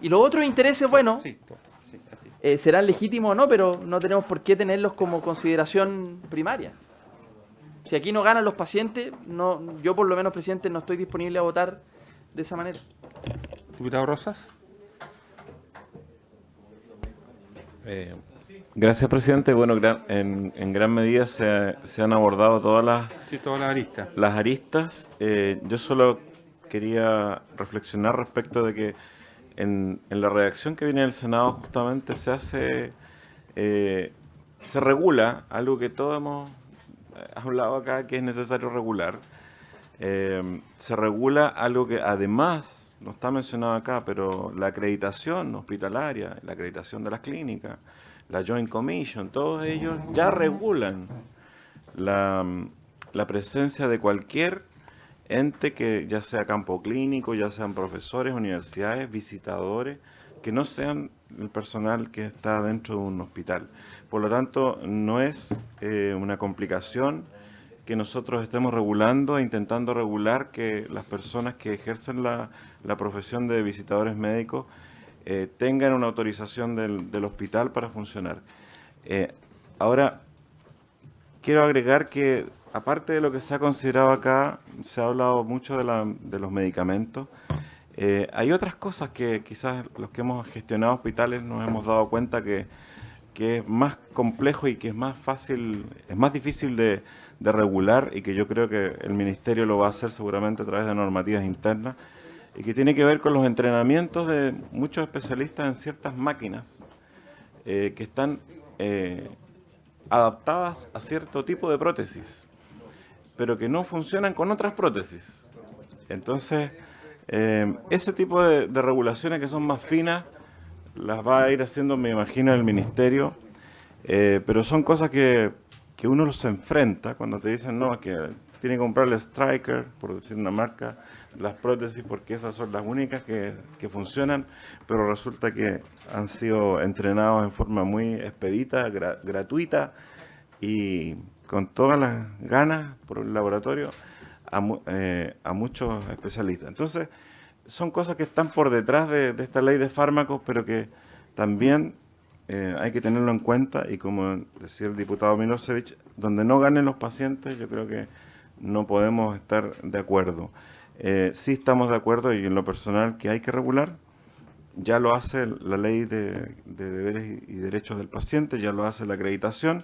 Y los otros intereses, bueno, serán legítimos o no, pero no tenemos por qué tenerlos como consideración primaria. Si aquí no ganan los pacientes, yo por lo menos, presidente, no estoy disponible a votar de esa manera. Diputado Rosas. Gracias, presidente. Bueno, en gran medida se han abordado todas las aristas. Yo solo quería reflexionar respecto de que en la redacción que viene del Senado justamente se regula algo que todos hemos hablado acá, que es necesario regular. Se regula algo que además no está mencionado acá, pero la acreditación hospitalaria, la acreditación de las clínicas, la Joint Commission, todos ellos ya regulan la presencia de cualquier ente que ya sea campo clínico, ya sean profesores, universidades, visitadores, que no sean el personal que está dentro de un hospital. Por lo tanto, no es una complicación que nosotros estemos regulando e intentando regular que las personas que ejercen la profesión de visitadores médicos tengan una autorización del hospital para funcionar. Ahora, quiero agregar que, aparte de lo que se ha considerado acá, se ha hablado mucho de los medicamentos. Hay otras cosas que quizás los que hemos gestionado hospitales nos hemos dado cuenta que es más complejo y que es más difícil de regular, y que yo creo que el Ministerio lo va a hacer seguramente a través de normativas internas, y que tiene que ver con los entrenamientos de muchos especialistas en ciertas máquinas que están adaptadas a cierto tipo de prótesis, pero que no funcionan con otras prótesis. Entonces, ese tipo de regulaciones que son más finas las va a ir haciendo, me imagino, el Ministerio, pero son cosas que uno se enfrenta cuando te dicen, no, que tiene que comprarle Stryker, por decir una marca, las prótesis, porque esas son las únicas que funcionan, pero resulta que han sido entrenados en forma muy expedita, gratuita y con todas las ganas por el laboratorio a muchos especialistas. Entonces, son cosas que están por detrás de esta ley de fármacos, pero que también hay que tenerlo en cuenta, y como decía el diputado Milosevic, donde no ganen los pacientes, yo creo que no podemos estar de acuerdo. Sí estamos de acuerdo, y en lo personal, que hay que regular. Ya lo hace la ley de deberes y derechos del paciente, ya lo hace la acreditación,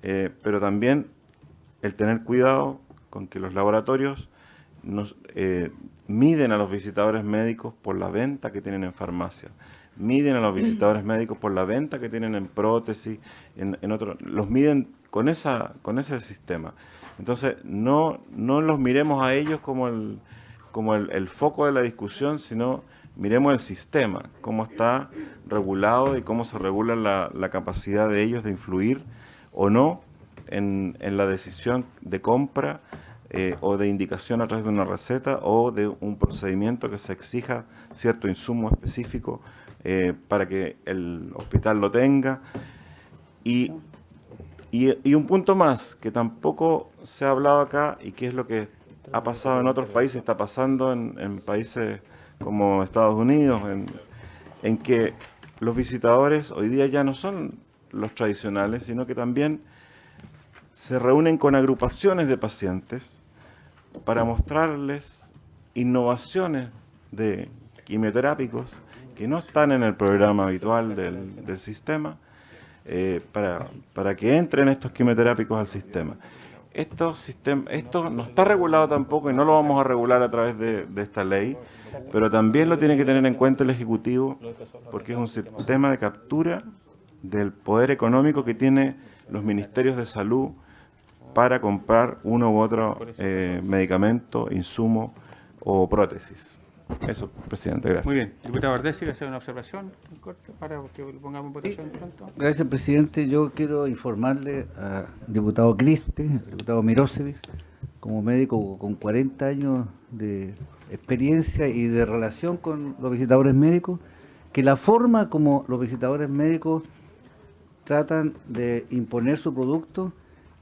pero también el tener cuidado con que los laboratorios miden a los visitadores médicos por la venta que tienen en farmacia, miden a los visitadores médicos por la venta que tienen en prótesis, en otro, los miden con ese sistema. Entonces, no los miremos a ellos como el foco de la discusión, sino miremos el sistema, cómo está regulado y cómo se regula la capacidad de ellos de influir o no en la decisión de compra o de indicación a través de una receta o de un procedimiento que se exija cierto insumo específico para que el hospital lo tenga. Y un punto más, que tampoco se ha hablado acá, y que es lo que ha pasado en otros países, está pasando en países como Estados Unidos, en que los visitadores hoy día ya no son los tradicionales, sino que también se reúnen con agrupaciones de pacientes para mostrarles innovaciones de quimioterápicos que no están en el programa habitual del sistema, para que entren estos quimioterápicos al sistema. Esto no está regulado tampoco, y no lo vamos a regular a través de esta ley, pero también lo tiene que tener en cuenta el Ejecutivo, porque es un sistema de captura del poder económico que tienen los ministerios de salud para comprar uno u otro medicamento, insumo o prótesis. Eso, presidente, gracias. Muy bien. Diputado Ardés, ¿quiere hacer una observación corta para que lo pongamos en votación pronto? Gracias, presidente. Yo quiero informarle al diputado Crispe, al diputado Mirosevic, como médico con 40 años de experiencia y de relación con los visitadores médicos, que la forma como los visitadores médicos tratan de imponer su producto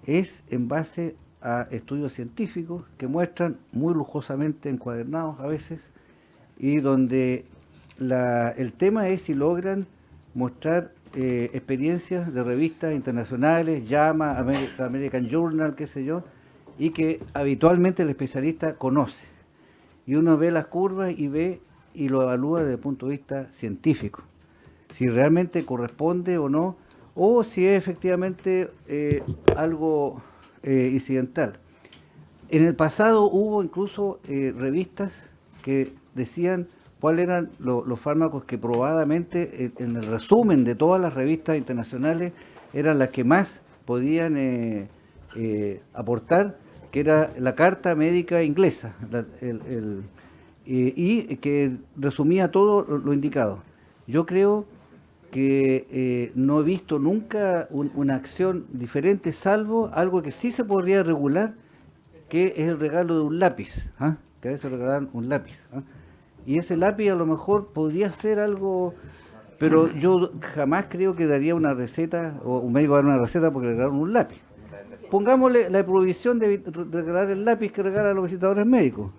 es en base a estudios científicos que muestran muy lujosamente encuadernados a veces, y donde el tema es si logran mostrar experiencias de revistas internacionales, JAMA, American Journal, qué sé yo, y que habitualmente el especialista conoce. Y uno ve las curvas y ve y lo evalúa desde el punto de vista científico, si realmente corresponde o no, o si es efectivamente algo incidental. En el pasado hubo incluso revistas que decían cuáles eran los fármacos que probadamente, en el resumen de todas las revistas internacionales, eran las que más podían aportar, que era la Carta Médica Inglesa, y que resumía todo lo indicado. Yo creo que no he visto nunca una acción diferente, salvo algo que sí se podría regular, que es el regalo de un lápiz, que a veces regalan un lápiz. Y ese lápiz a lo mejor podría ser algo, pero yo jamás creo que daría una receta, o un médico dar una receta porque le regalaron un lápiz. Pongámosle la prohibición de regalar el lápiz que regalan los visitadores médicos.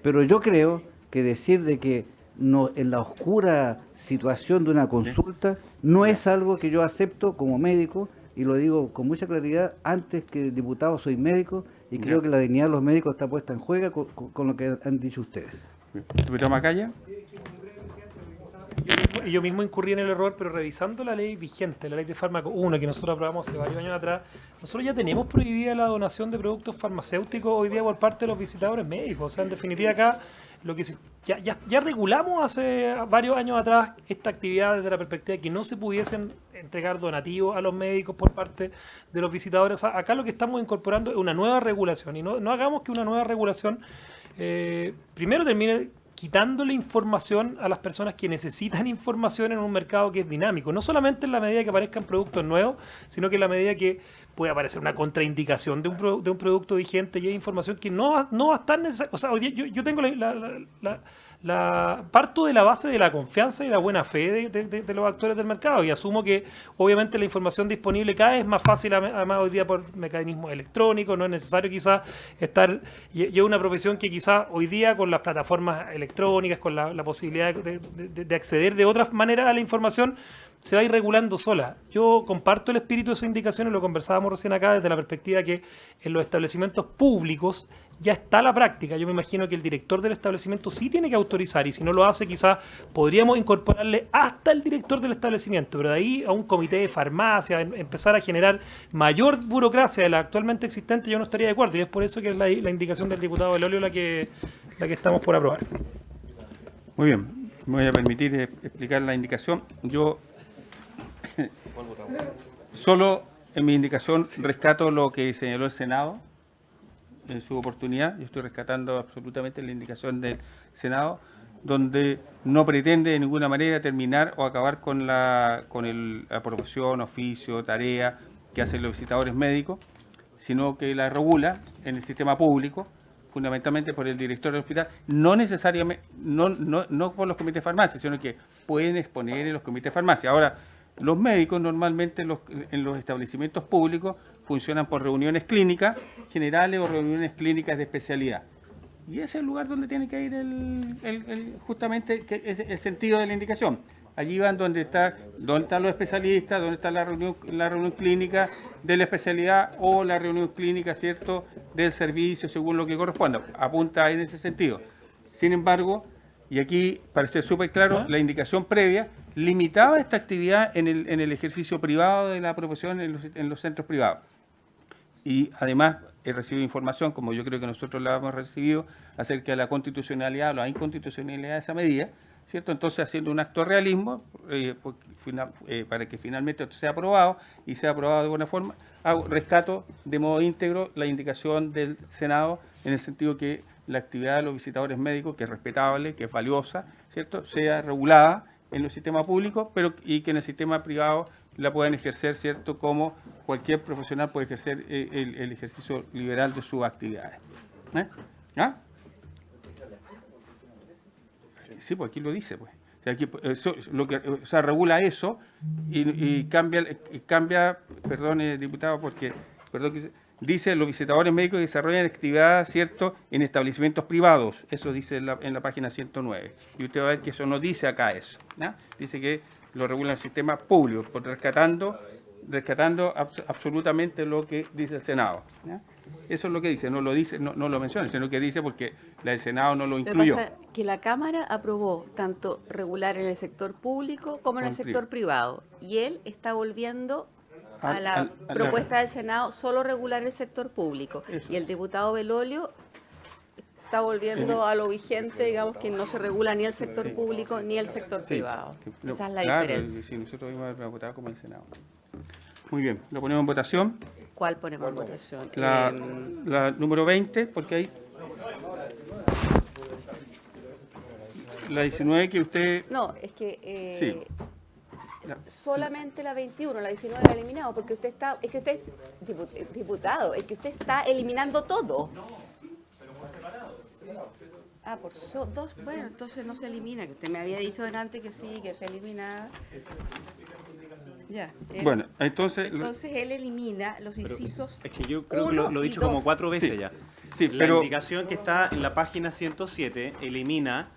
Pero yo creo que decir de que no, en la oscura situación de una consulta no es algo que yo acepto como médico, y lo digo con mucha claridad. Antes que diputado soy médico y creo que la dignidad de los médicos está puesta en juego con lo que han dicho ustedes. ¿Diputado Macaya? Yo mismo incurrí en el error, pero revisando la ley vigente, la ley de fármaco 1, que nosotros aprobamos hace varios años atrás, nosotros ya tenemos prohibida la donación de productos farmacéuticos hoy día por parte de los visitadores médicos. O sea, en definitiva acá lo que ya regulamos hace varios años atrás esta actividad desde la perspectiva de que no se pudiesen entregar donativos a los médicos por parte de los visitadores. O sea, acá lo que estamos incorporando es una nueva regulación, y no hagamos que una nueva regulación primero termine quitándole información a las personas que necesitan información en un mercado que es dinámico, no solamente en la medida que aparezcan productos nuevos, sino que en la medida que puede aparecer una contraindicación de un producto vigente, y hay información que no va a estar necesaria. O sea, hoy día yo tengo parto de la base de la confianza y la buena fe de los actores del mercado, y asumo que obviamente la información disponible cada vez es más fácil, además hoy día por mecanismos electrónicos, no es necesario quizás estar, y es una profesión que quizás hoy día con las plataformas electrónicas, con la posibilidad de acceder de otras maneras a la información, se va a ir regulando sola. Yo comparto el espíritu de sus indicaciones, lo conversábamos recién acá desde la perspectiva que en los establecimientos públicos ya está la práctica. Yo me imagino que el director del establecimiento sí tiene que autorizar, y si no lo hace quizás podríamos incorporarle hasta el director del establecimiento, pero de ahí a un comité de farmacia, empezar a generar mayor burocracia de la actualmente existente, yo no estaría de acuerdo, y es por eso que es la indicación del diputado Belolio la que estamos por aprobar. Muy bien, me voy a permitir explicar la indicación. Yo solo en mi indicación rescato lo que señaló el Senado en su oportunidad. Yo estoy rescatando absolutamente la indicación del Senado, donde no pretende de ninguna manera terminar o acabar con la aprobación, oficio, tarea que hacen los visitadores médicos, sino que la regula en el sistema público, fundamentalmente por el director del hospital, no necesariamente, no por los comités de farmacia, sino que pueden exponer en los comités de farmacia. Ahora, los médicos normalmente en los establecimientos públicos funcionan por reuniones clínicas generales o reuniones clínicas de especialidad. Y ese es el lugar donde tiene que ir justamente el sentido de la indicación. Allí van donde están los especialistas, donde está la reunión clínica de la especialidad o la reunión clínica, ¿cierto?, del servicio, según lo que corresponda. Apunta en ese sentido. Sin embargo, y aquí para ser súper claro, la indicación previa limitaba esta actividad en el ejercicio privado de la profesión en los centros privados. Y además he recibido información, como yo creo que nosotros la hemos recibido, acerca de la constitucionalidad o la inconstitucionalidad de esa medida, ¿cierto? Entonces, haciendo un acto de realismo, para que finalmente sea aprobado, y sea aprobado de buena forma, rescato de modo íntegro la indicación del Senado, en el sentido que la actividad de los visitadores médicos, que es respetable, que es valiosa, ¿cierto?, sea regulada en el sistema público, y que en el sistema privado la puedan ejercer, ¿cierto?, como cualquier profesional puede ejercer el ejercicio liberal de sus actividades. ¿Ah? Sí, pues aquí lo dice, pues. O sea, aquí, o sea, regula eso y cambia, perdón, diputado, porque dice los visitadores médicos que desarrollan actividad, ¿cierto?, en establecimientos privados. Eso dice en la página 109. Y usted va a ver que eso no dice acá eso. ¿No? Dice que lo regula el sistema público, rescatando absolutamente lo que dice el Senado. ¿No? Eso es lo que dice, no lo menciona, sino que dice porque el Senado no lo incluyó. Lo que pasa es que la Cámara aprobó tanto regular en el sector público como en el sector privado. Y él está volviendo a la propuesta del Senado solo regular el sector público. Eso. Y el diputado Belolio está volviendo a lo vigente, digamos que no se regula ni el sector público ni el sector privado. Esa es la diferencia. Sí, nosotros vimos a votar como el Senado. Muy bien, lo ponemos en votación. ¿Cuál ponemos en votación? La número 20, porque hay la 19 que usted... No, es que Sí. solamente la 21, la 19 la ha eliminado, porque usted está, es que usted, diputado, es que usted está eliminando todo. Ah, por dos, bueno, entonces no se elimina, que usted me había dicho delante que sí, que se eliminaba. Ya. Bueno, entonces él elimina los incisos. Es que yo creo que lo he dicho y como dos. 4 veces Sí. ya. Sí, La pero- indicación que está en la página 107 elimina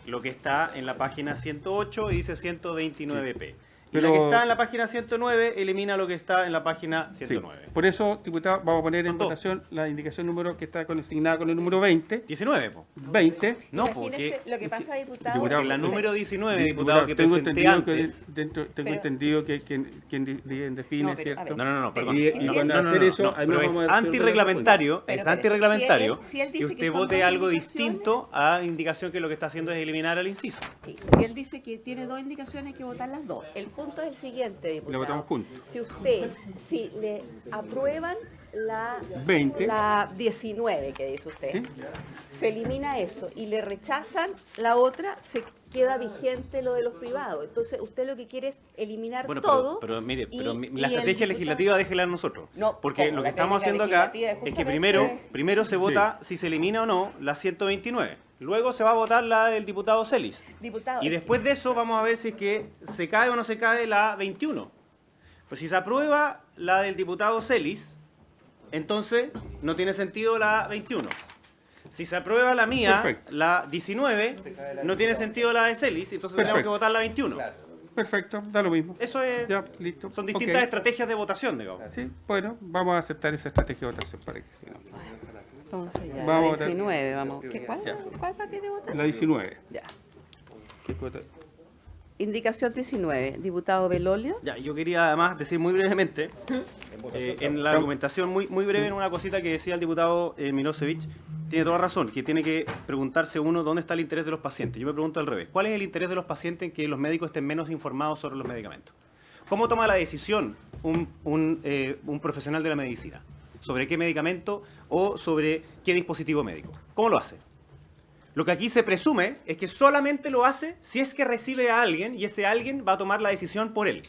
lo que está en la página 108 y dice 129p. Y Pero- la que está en la página 109 elimina lo que está en la página Sí. 109. Por eso, diputado, vamos a poner en Son dos. votación la indicación número que está asignada con el número 20. 19, po. 20. No, Imagínese porque lo que pasa, diputado. porque la número 19, diputado, que tengo presenté entendido antes. tengo Pero- entendido que quien define, No, pero, a ¿cierto? ver. No, perdón. Y No, cuando no, no, hacer no, eso, no, ahí pero nos es vamos a hacer antirreglamentario, Pero, es pero, antirreglamentario si él dice que que usted son vote dos algo indicaciones. distinto a indicación que lo que está haciendo es eliminar al inciso. Sí, si él dice que tiene dos indicaciones, hay que votar las dos. El punto es el siguiente, diputado. La votamos juntos. Si le aprueban la 20. la 19 que dice usted, ¿Sí? se elimina eso y le rechazan la otra, se queda vigente lo de los privados. Entonces usted lo que quiere es eliminar Bueno, todo. pero mire, y- pero y la el estrategia diputado- legislativa déjela a nosotros. No, Porque ¿cómo? lo que La estamos haciendo técnica acá legislativa es es que justamente- primero se vota si se elimina o no la 129. Luego se va a votar la del diputado Celis. Diputado, Y después de eso vamos a ver si es que se cae o no se cae la 21. Pues si se aprueba la del diputado Celis, entonces no tiene sentido la 21. Si se aprueba la mía, Perfecto. la 19, no tiene sentido la de Celis, entonces tenemos Perfecto. que votar la 21. Perfecto, da lo mismo. Eso es, Ya, listo. son distintas Ok. estrategias de votación, digamos. Sí, bueno, vamos a aceptar esa estrategia de votación para que Entonces ya, Vamos a la votar. 19, vamos. ¿Cuál Ya. va a querer votar? La 19. Ya. ¿Qué cuota? Indicación 19, diputado Belolio. Ya, yo quería además decir muy brevemente, en la argumentación muy breve, en una cosita que decía el diputado Milosevic, tiene toda razón, que tiene que preguntarse uno dónde está el interés de los pacientes. Yo me pregunto al revés, ¿cuál es el interés de los pacientes en que los médicos estén menos informados sobre los medicamentos? ¿Cómo toma la decisión un profesional de la medicina? ¿Sobre qué medicamento o sobre qué dispositivo médico? ¿Cómo lo hace? Lo que aquí se presume es que solamente lo hace si es que recibe a alguien y ese alguien va a tomar la decisión por él.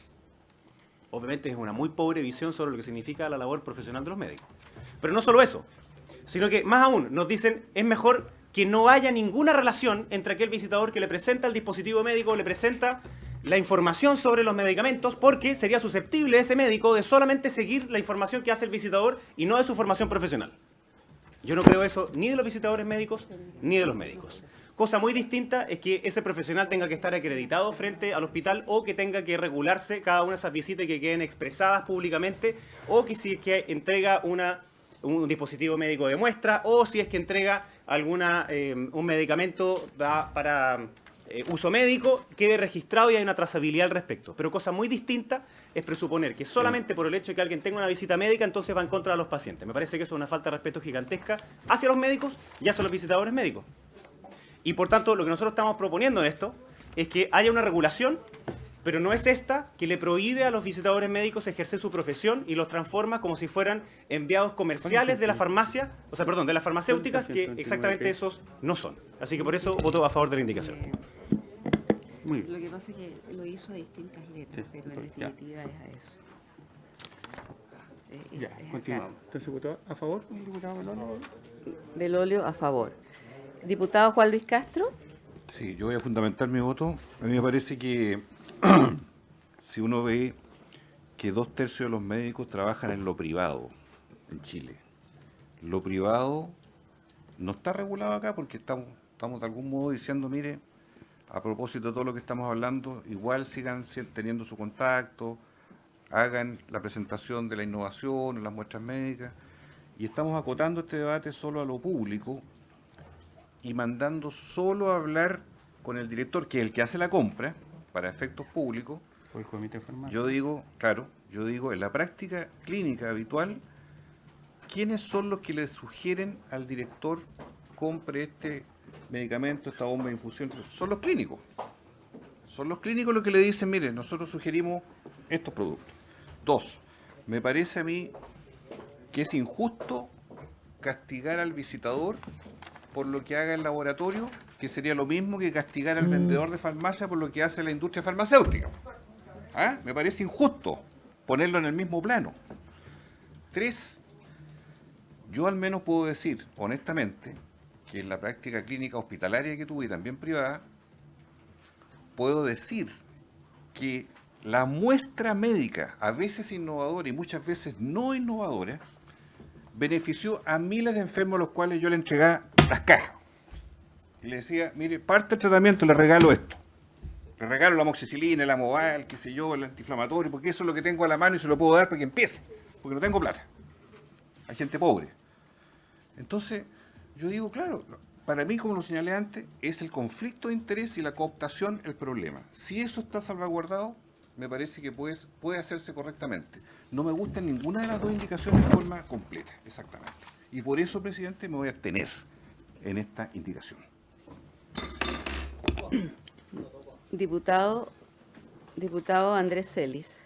Obviamente es una muy pobre visión sobre lo que significa la labor profesional de los médicos. Pero no solo eso, sino que más aún nos dicen es mejor que no haya ninguna relación entre aquel visitador que le presenta el dispositivo médico, le presenta la información sobre los medicamentos, porque sería susceptible ese médico de solamente seguir la información que hace el visitador y no de su formación profesional. Yo no creo eso ni de los visitadores médicos ni de los médicos. Cosa muy distinta es que ese profesional tenga que estar acreditado frente al hospital o que tenga que regularse cada una de esas visitas y que queden expresadas públicamente, o que si es que entrega un dispositivo médico de muestra, o si es que entrega un medicamento para uso médico, quede registrado y hay una trazabilidad al respecto. Pero cosa muy distinta es presuponer que solamente por el hecho de que alguien tenga una visita médica, entonces va en contra de los pacientes. Me parece que eso es una falta de respeto gigantesca hacia los médicos y hacia los visitadores médicos. Y por tanto, lo que nosotros estamos proponiendo en esto es que haya una regulación, pero no es esta que le prohíbe a los visitadores médicos ejercer su profesión y los transforma como si fueran enviados comerciales de la farmacia, de las farmacéuticas, que exactamente esos no son. Así que por eso voto a favor de la indicación. Muy bien. Lo que pasa es que lo hizo a distintas letras, Sí, pero en ya. definitiva es a eso. Ya, Es continuamos. Entonces, ¿votó a favor? ¿El diputado Belolio? Belolio a favor. Diputado Juan Luis Castro. Sí, yo voy a fundamentar mi voto. A mí me parece que si uno ve que 2/3 de los médicos trabajan en lo privado en Chile, lo privado no está regulado acá porque estamos de algún modo diciendo, mire, a propósito de todo lo que estamos hablando, igual sigan teniendo su contacto, hagan la presentación de la innovación en las muestras médicas, y estamos acotando este debate solo a lo público y mandando solo a hablar con el director, que es el que hace la compra, para efectos públicos. O el comité farmacéutico. Yo digo, claro, en la práctica clínica habitual, ¿quiénes son los que le sugieren al director compre este medicamento, esta bomba de infusión? Son los clínicos. Son los clínicos los que le dicen, mire, nosotros sugerimos estos productos. 2, me parece a mí que es injusto castigar al visitador por lo que haga el laboratorio, que sería lo mismo que castigar al vendedor de farmacia por lo que hace la industria farmacéutica. ¿Ah? Me parece injusto ponerlo en el mismo plano. 3, yo al menos puedo decir, honestamente, que en la práctica clínica hospitalaria que tuve y también privada, puedo decir que la muestra médica, a veces innovadora y muchas veces no innovadora, benefició a miles de enfermos a los cuales yo le entregaba las cajas. Y le decía, mire, parte del tratamiento, le regalo esto. Le regalo la amoxicilina, el amoval, qué sé yo, el antiinflamatorio, porque eso es lo que tengo a la mano y se lo puedo dar para que empiece, porque no tengo plata. Hay gente pobre. Entonces, yo digo, claro, para mí, como lo señalé antes, es el conflicto de interés y la cooptación el problema. Si eso está salvaguardado, me parece que puede hacerse correctamente. No me gusta ninguna de las dos indicaciones de forma completa, exactamente. Y por eso, presidente, me voy a abstener en esta indicación. Diputado Andrés Celis.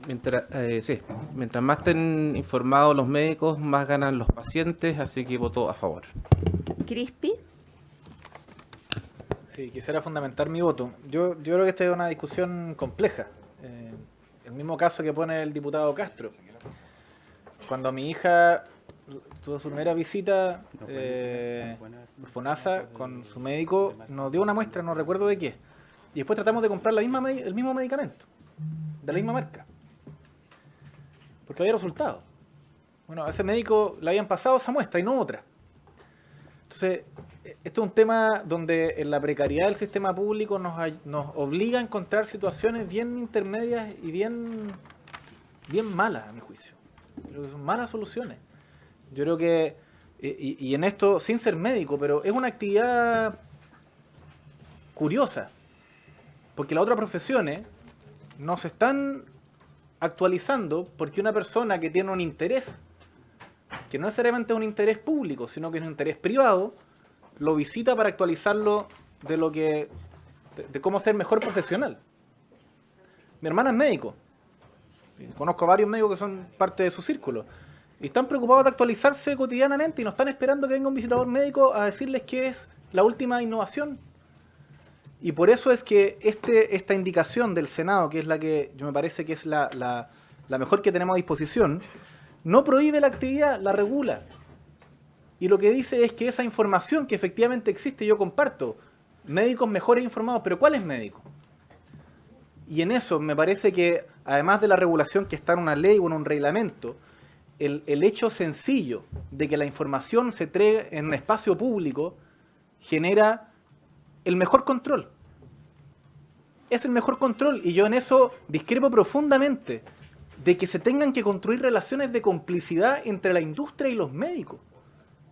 Mientras más estén informados los médicos, más ganan los pacientes, así que voto a favor. Crispi. Sí, quisiera fundamentar mi voto. Yo creo que esta es una discusión compleja. El mismo caso que pone el diputado Castro. Cuando mi hija tuvo su primera visita por FONASA con su médico, nos dio una muestra, no recuerdo de qué, y después tratamos de comprar el mismo medicamento, de la misma marca, porque había resultado. Bueno, a ese médico le habían pasado esa muestra y no otra. Entonces, esto es un tema donde en la precariedad del sistema público nos obliga a encontrar situaciones bien intermedias y bien malas, a mi juicio. Creo que son malas soluciones. Yo creo que, y en esto, sin ser médico, pero es una actividad curiosa, porque las otras profesiones no se están actualizando porque una persona que tiene un interés, que no necesariamente es un interés público, sino que es un interés privado, lo visita para actualizarlo de cómo ser mejor profesional. Mi hermana es médico, conozco a varios médicos que son parte de su círculo, y están preocupados de actualizarse cotidianamente y no están esperando que venga un visitador médico a decirles qué es la última innovación. Y por eso es que esta indicación del Senado, que es la que yo me parece que es la mejor que tenemos a disposición, no prohíbe la actividad, la regula. Y lo que dice es que esa información que efectivamente existe, yo comparto, médicos mejores informados, pero ¿cuál es médico? Y en eso me parece que, además de la regulación que está en una ley o en un reglamento, el hecho sencillo de que la información se entregue en un espacio público genera el mejor control. Es el mejor control, y yo en eso discrepo profundamente de que se tengan que construir relaciones de complicidad entre la industria y los médicos.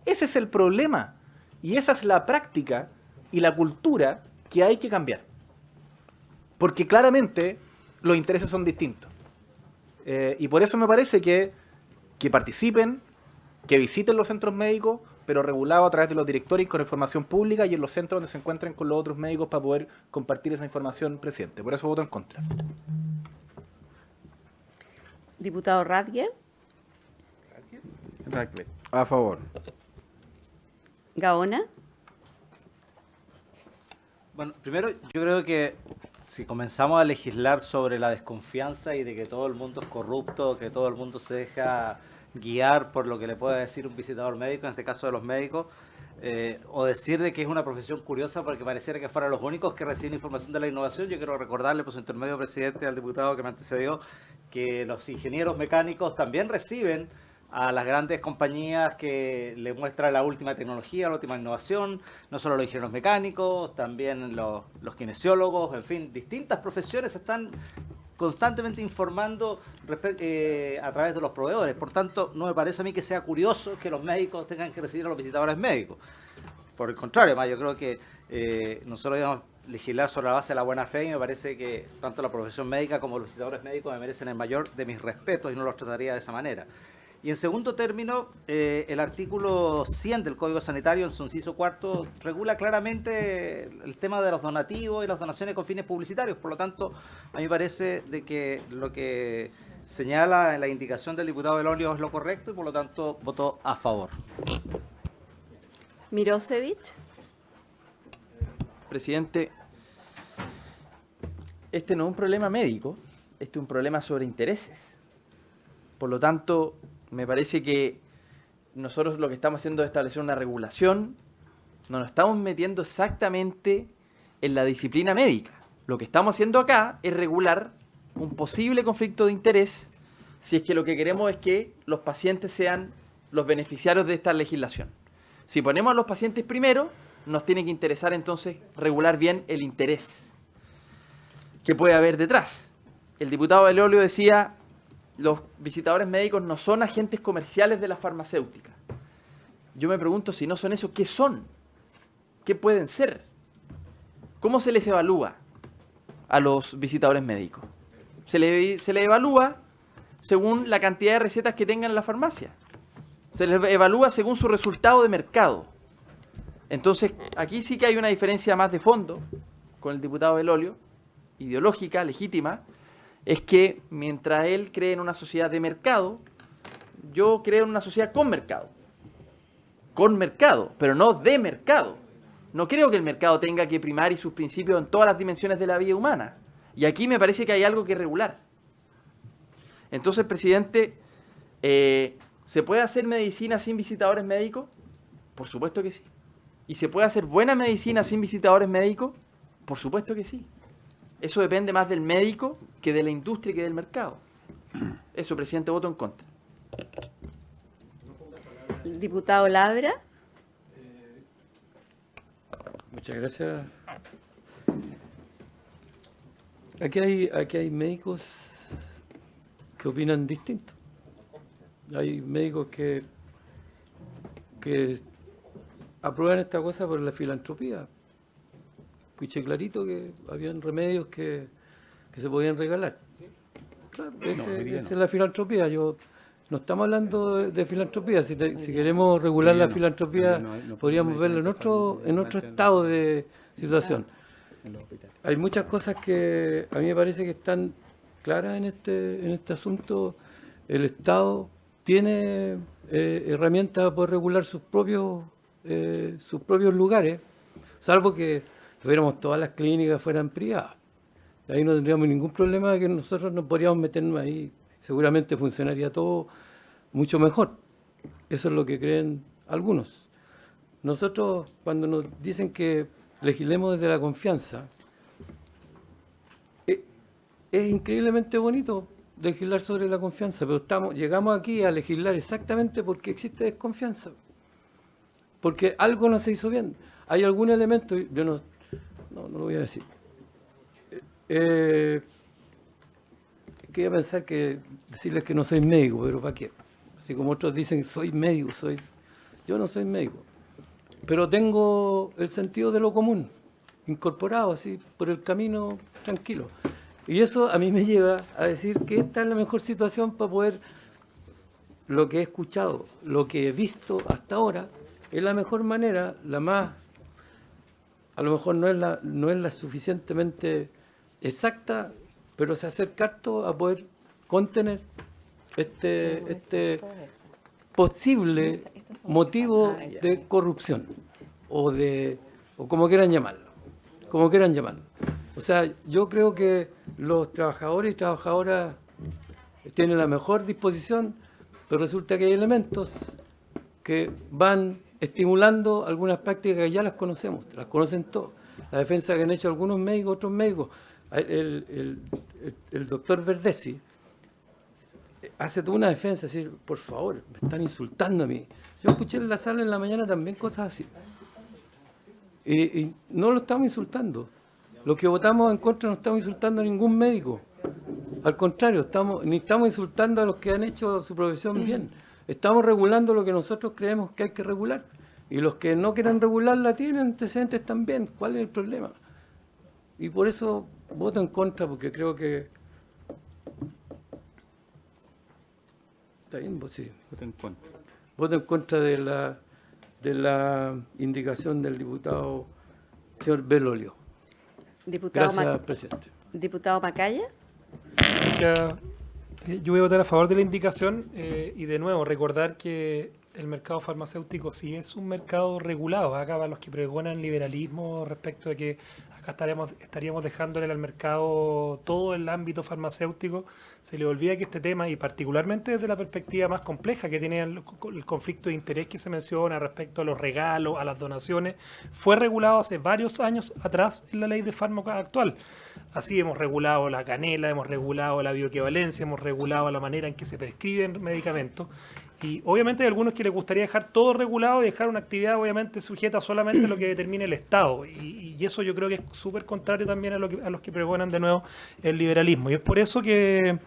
Ese es el problema, y esa es la práctica y la cultura que hay que cambiar. Porque claramente los intereses son distintos. Y por eso me parece que participen, que visiten los centros médicos, pero regulado a través de los directorios con información pública y en los centros donde se encuentren con los otros médicos para poder compartir esa información presente. Por eso voto en contra. Diputado Radgue. A favor. Gaona. Bueno, primero yo creo que si comenzamos a legislar sobre la desconfianza y de que todo el mundo es corrupto, que todo el mundo se deja guiar por lo que le pueda decir un visitador médico, en este caso de los médicos, o decir de que es una profesión curiosa porque pareciera que fueran los únicos que reciben información de la innovación. Yo quiero recordarle, por su intermedio, presidente, al diputado que me antecedió, que los ingenieros mecánicos también reciben a las grandes compañías que le muestran la última tecnología, la última innovación, no solo los ingenieros mecánicos, también los kinesiólogos, en fin, distintas profesiones están constantemente informando a través de los proveedores. Por tanto, no me parece a mí que sea curioso que los médicos tengan que recibir a los visitadores médicos. Por el contrario, además, yo creo que nosotros debemos legislar sobre la base de la buena fe y me parece que tanto la profesión médica como los visitadores médicos me merecen el mayor de mis respetos y no los trataría de esa manera. Y en segundo término, el artículo 100 del Código Sanitario, en su inciso cuarto, regula claramente el tema de los donativos y las donaciones con fines publicitarios. Por lo tanto, a mí me parece de que lo que señala en la indicación del diputado Belolio es lo correcto y por lo tanto votó a favor. Mirosevich. Presidente, este no es un problema médico, este es un problema sobre intereses. Por lo tanto, me parece que nosotros lo que estamos haciendo es establecer una regulación, no nos estamos metiendo exactamente en la disciplina médica. Lo que estamos haciendo acá es regular un posible conflicto de interés si es que lo que queremos es que los pacientes sean los beneficiarios de esta legislación. Si ponemos a los pacientes primero, nos tiene que interesar entonces regular bien el interés que puede haber detrás. El diputado Belolio decía: los visitadores médicos no son agentes comerciales de la farmacéutica. Yo me pregunto, si no son eso, ¿qué son? ¿Qué pueden ser? ¿Cómo se les evalúa a los visitadores médicos? Se les evalúa según la cantidad de recetas que tengan en la farmacia. Se les evalúa según su resultado de mercado. Entonces, aquí sí que hay una diferencia más de fondo con el diputado Belolio, ideológica, legítima, es que mientras él cree en una sociedad de mercado, yo creo en una sociedad con mercado, pero no de mercado. No creo que el mercado tenga que primar y sus principios en todas las dimensiones de la vida humana. Y aquí me parece que hay algo que regular. Entonces, presidente, ¿se puede hacer medicina sin visitadores médicos? Por supuesto que sí. ¿Y se puede hacer buena medicina sin visitadores médicos? Por supuesto que sí. Eso depende más del médico que de la industria y que del mercado. Eso, presidente, voto en contra. Diputado Labra. Muchas gracias. Aquí hay médicos que opinan distinto. Hay médicos que aprueban esta cosa por la filantropía. Escuché clarito que habían remedios que se podían regalar. Claro, esa es la filantropía. No estamos hablando de filantropía. Si queremos regular la filantropía, podríamos verlo en otro estado de situación. Hay muchas cosas que a mí me parece que están claras en este asunto. El Estado tiene herramientas para poder regular sus propios lugares, salvo que tuviéramos todas las clínicas fueran privadas. Ahí no tendríamos ningún problema de que nosotros no podríamos meternos ahí. Seguramente funcionaría todo mucho mejor. Eso es lo que creen algunos. Nosotros, cuando nos dicen que legislemos desde la confianza, es increíblemente bonito legislar sobre la confianza, pero llegamos aquí a legislar exactamente porque existe desconfianza. Porque algo no se hizo bien. Hay algún elemento, yo no lo voy a decir. Quería pensar que decirles que no soy médico, pero ¿para qué? Así como otros dicen, soy médico, yo no soy médico. Pero tengo el sentido de lo común, incorporado así por el camino tranquilo. Y eso a mí me lleva a decir que esta es la mejor situación para poder, lo que he escuchado, lo que he visto hasta ahora, es la mejor manera, la más, a lo mejor no es la suficientemente exacta, pero se acerca harto a poder contener este posible motivo de corrupción o como quieran llamarlo. O sea, yo creo que los trabajadores y trabajadoras tienen la mejor disposición pero resulta que hay elementos que van estimulando algunas prácticas que ya las conocemos, las conocen todos. La defensa que han hecho algunos médicos, otros médicos. El doctor Verdesi hace toda una defensa, decir, por favor, me están insultando a mí. Yo escuché en la sala en la mañana también cosas así. Y no lo estamos insultando. Los que votamos en contra no estamos insultando a ningún médico. Al contrario, ni estamos insultando a los que han hecho su profesión bien. Estamos regulando lo que nosotros creemos que hay que regular. Y los que no quieren regularla tienen antecedentes también. ¿Cuál es el problema? Y por eso voto en contra, porque creo que... ¿Está bien? Sí. Voto en contra. Voto en contra de la indicación del diputado señor Belolio. Diputado Gracias, presidente. Diputado Macaya. Yo voy a votar a favor de la indicación y de nuevo recordar que el mercado farmacéutico sí es un mercado regulado. Acá para los que pregonan liberalismo respecto de que acá estaríamos dejándole al mercado todo el ámbito farmacéutico, se le olvida que este tema, y particularmente desde la perspectiva más compleja que tiene el conflicto de interés que se menciona respecto a los regalos, a las donaciones, fue regulado hace varios años atrás en la ley de fármacos actual. Así hemos regulado la canela, hemos regulado la bioequivalencia, hemos regulado la manera en que se prescriben medicamentos. Y obviamente hay algunos que les gustaría dejar todo regulado y dejar una actividad obviamente sujeta solamente a lo que determine el Estado. Y eso yo creo que es súper contrario también a los que pregonan de nuevo el liberalismo. Y es por eso que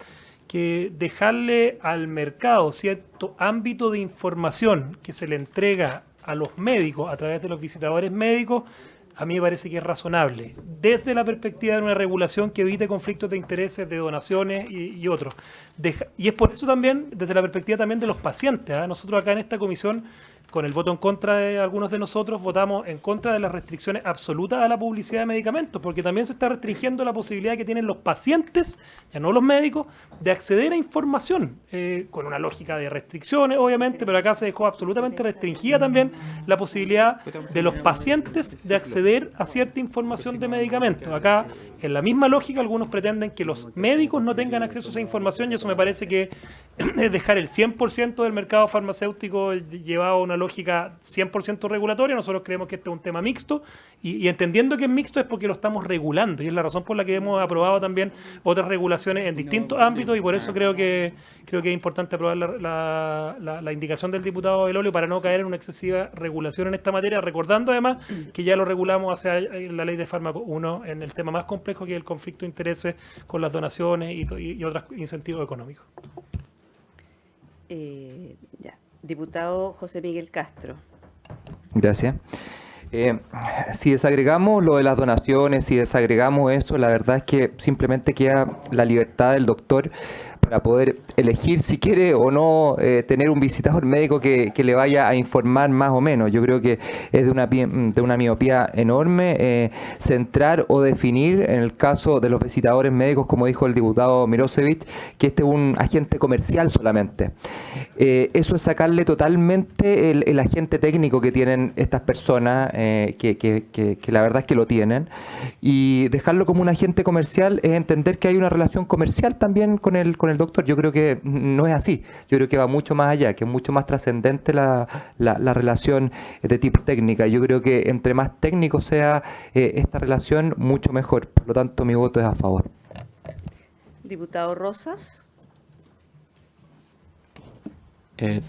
dejarle al mercado cierto ámbito de información que se le entrega a los médicos a través de los visitadores médicos, a mí me parece que es razonable, desde la perspectiva de una regulación que evite conflictos de intereses, de donaciones y otros. Y es por eso también, desde la perspectiva también de los pacientes. Nosotros acá en esta comisión, con el voto en contra de algunos de nosotros, votamos en contra de las restricciones absolutas a la publicidad de medicamentos, porque también se está restringiendo la posibilidad que tienen los pacientes, ya no los médicos, de acceder a información, con una lógica de restricciones, obviamente, pero acá se dejó absolutamente restringida también la posibilidad de los pacientes de acceder a cierta información de medicamentos. Acá, en la misma lógica, algunos pretenden que los médicos no tengan acceso a esa información, y eso me parece que es dejar el 100% del mercado farmacéutico llevado a una lógica 100% regulatoria. Nosotros creemos que este es un tema mixto, y entendiendo que es mixto es porque lo estamos regulando, y es la razón por la que hemos aprobado también otras regulaciones en distintos ámbitos, y por eso creo que es importante aprobar la indicación del diputado Belolio para no caer en una excesiva regulación en esta materia, recordando además que ya lo regulamos hace la ley de fármacos 1 en el tema más complejo, que es el conflicto de intereses con las donaciones y otros incentivos económicos. Diputado José Miguel Castro. Gracias. Si desagregamos lo de las donaciones, si desagregamos eso, la verdad es que simplemente queda la libertad del doctor para poder elegir si quiere o no tener un visitador médico que le vaya a informar más o menos. Yo creo que es de una miopía enorme centrar o definir, en el caso de los visitadores médicos, como dijo el diputado Mirosevic, que este es un agente comercial solamente. Eso es sacarle totalmente el agente técnico que tienen estas personas, que la verdad es que lo tienen, y dejarlo como un agente comercial es entender que hay una relación comercial también con el doctor. Yo creo que no es así. Yo creo que va mucho más allá, que es mucho más trascendente la relación de tipo técnica. Yo creo que entre más técnico sea esta relación, mucho mejor. Por lo tanto, mi voto es a favor. Diputado Rosas.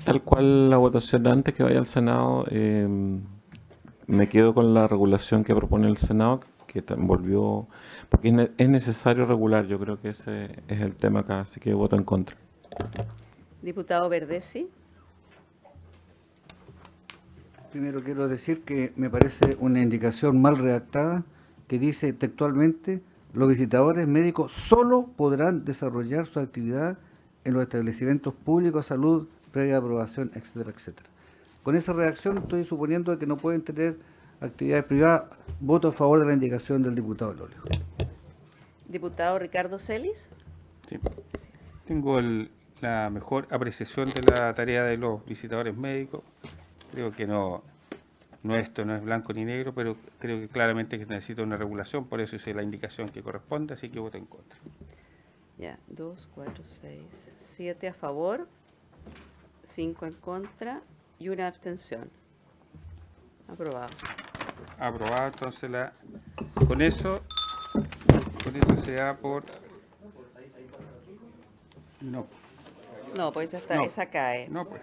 Tal cual la votación antes que vaya al Senado, me quedo con la regulación que propone el Senado, que volvió, porque es necesario regular. Yo creo que ese es el tema acá, así que voto en contra. Diputado Verdesi. Primero quiero decir que me parece una indicación mal redactada que dice textualmente: los visitadores médicos solo podrán desarrollar su actividad en los establecimientos públicos de salud previa aprobación, etcétera, etcétera. Con esa redacción estoy suponiendo que no pueden tener actividades privadas. Voto a favor de la indicación del diputado Belolio. Diputado Ricardo Celis. Sí. Tengo la mejor apreciación de la tarea de los visitadores médicos. Creo que esto no es blanco ni negro, pero creo que claramente que necesita una regulación, por eso hice la indicación que corresponde, así que voto en contra. Ya, 2, 4, 6, 7 a favor. 5 en contra y una abstención. Aprobado. Aprobado, entonces con eso se da por... No. No, pues esa, No. esa cae. No, pues.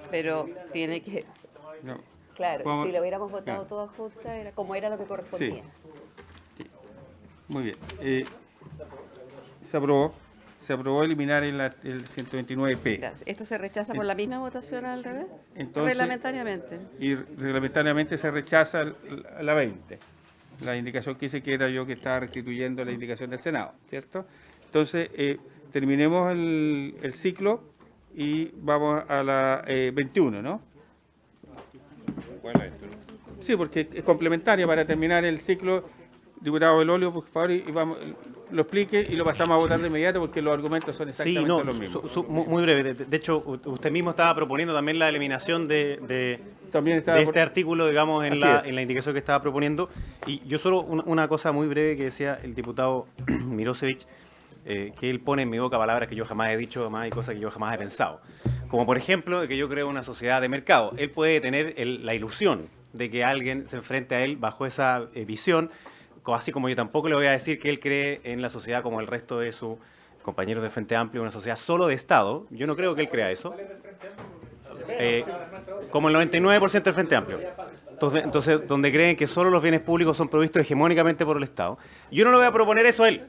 Pero tiene que... No. Claro, Vamos- si lo hubiéramos votado claro. toda junta, era como era lo que correspondía. Muy bien. Se aprobó eliminar el 129P. Gracias. ¿Esto se rechaza por la misma votación al revés? Entonces- Reglamentariamente. Y reglamentariamente se rechaza la 20. La indicación que hice que era yo que estaba restituyendo la indicación del Senado, ¿cierto? Entonces, terminemos el ciclo y vamos a la 21, ¿no? ¿Cuál es esto? Sí, porque es complementaria para terminar el ciclo. Diputado Belolio, por favor, y vamos, lo explique y lo pasamos a votar de inmediato porque los argumentos son Sí, exactamente no, los mismos. muy breve. De hecho, usted mismo estaba proponiendo también la eliminación de estaba este artículo, digamos, Así es. en la indicación que estaba proponiendo. Y yo solo una cosa muy breve que decía el diputado Mirosevich, que él pone en mi boca palabras que yo jamás he dicho, además hay cosas que yo jamás he pensado. Como por ejemplo, que yo creo una sociedad de mercado. Él puede tener la ilusión de que alguien se enfrente a él bajo esa visión, así como yo tampoco le voy a decir que él cree en la sociedad como el resto de sus compañeros del Frente Amplio, una sociedad solo de Estado. Yo no creo que él crea eso. Como el 99% del Frente Amplio. Entonces, donde creen que solo los bienes públicos son provistos hegemónicamente por el Estado. Yo no le voy a proponer eso a él.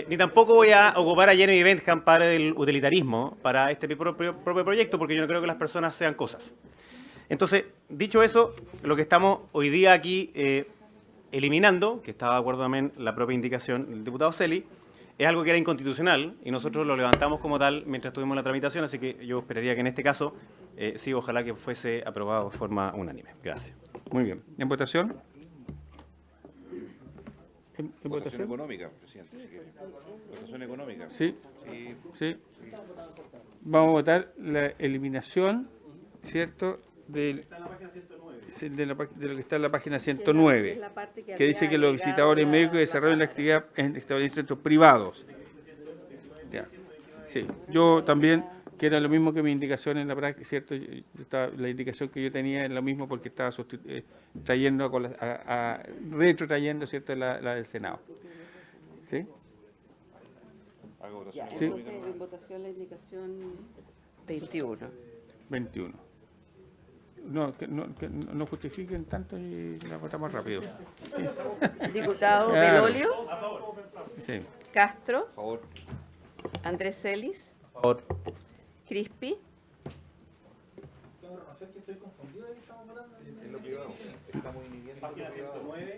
Ni tampoco voy a ocupar a Jeremy Bentham para el utilitarismo, para este propio proyecto, porque yo no creo que las personas sean cosas. Entonces, dicho eso, lo que estamos hoy día aquí eliminando, que estaba de acuerdo también la propia indicación del diputado Celi, es algo que era inconstitucional y nosotros lo levantamos como tal mientras tuvimos la tramitación, así que yo esperaría que en este caso, sí, ojalá que fuese aprobado de forma unánime. Gracias. Muy bien. ¿En votación? ¿En Votación económica, presidente. Si quiere. Votación económica. Sí. Sí. Sí. Vamos a votar la eliminación, ¿cierto?, de lo que está en la página 109, Es la parte que dice había que los agregado visitadores médicos desarrollan la actividad en establecimientos privados. Ya. Sí. Yo también, que era lo mismo que mi indicación en la práctica, ¿cierto? La indicación que yo tenía es lo mismo porque estaba trayendo, retrotrayendo, ¿cierto?, la del Senado. ¿Sí? Ya, Sí. entonces en votación la indicación 21. 21. No, que no justifiquen tanto y la votamos rápido. Diputado Claro. Belolio. Sí. Castro. Por favor. Andrés Celis. Favor. Crispi.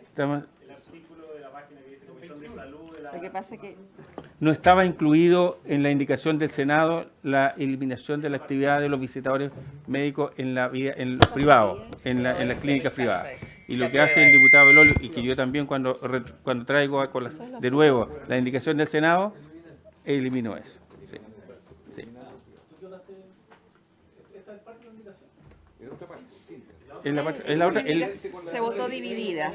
Estamos- El artículo de la página que dice Comisión de Salud de la... Lo que pasa es que No estaba incluido en la indicación del Senado la eliminación de la actividad de los visitadores médicos en la vida, en los privados, en las clínicas privadas. Y lo que hace el diputado Belolio, y que yo también cuando traigo de nuevo la indicación del Senado, elimino eso. Sí. Sí. En la otra, se votó dividida.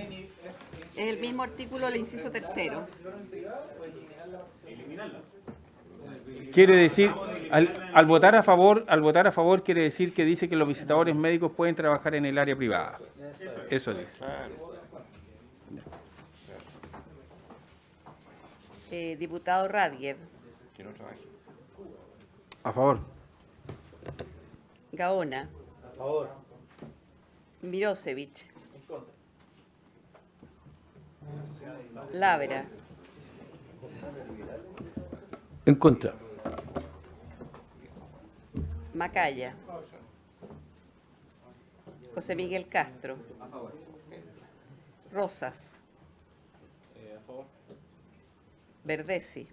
Es el mismo artículo, el inciso tercero. quiere decir, al votar a favor quiere decir que dice que los visitadores médicos pueden trabajar en el área privada. Eso dice. Diputado Radiev. Que no trabaje. A favor. Gaona. A favor. Mirosevich. Labra. En contra. Macaya. José Miguel Castro. Rosas. A favor. Verdesi.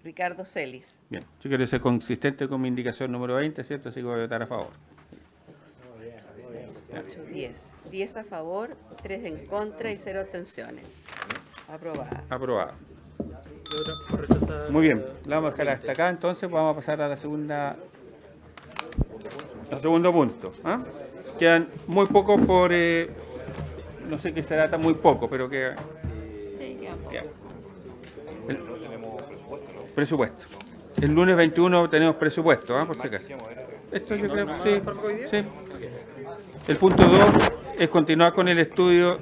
Ricardo Celis. Bien, yo quiero ser consistente con mi indicación número 20, ¿cierto? Así que voy a votar a favor. 8, 10. 10 a favor, 3 en contra y 0 abstenciones. Aprobada. Aprobado. Muy bien, la vamos a dejar hasta acá, entonces vamos a pasar a al segundo punto. ¿Ah? Quedan muy pocos por, no sé qué será, muy poco, pero que... Sí, queda poco. El presupuesto. El lunes 21 tenemos presupuesto, por si acaso. Esto yo creo, sí, sí. El punto 2 es continuar con el estudio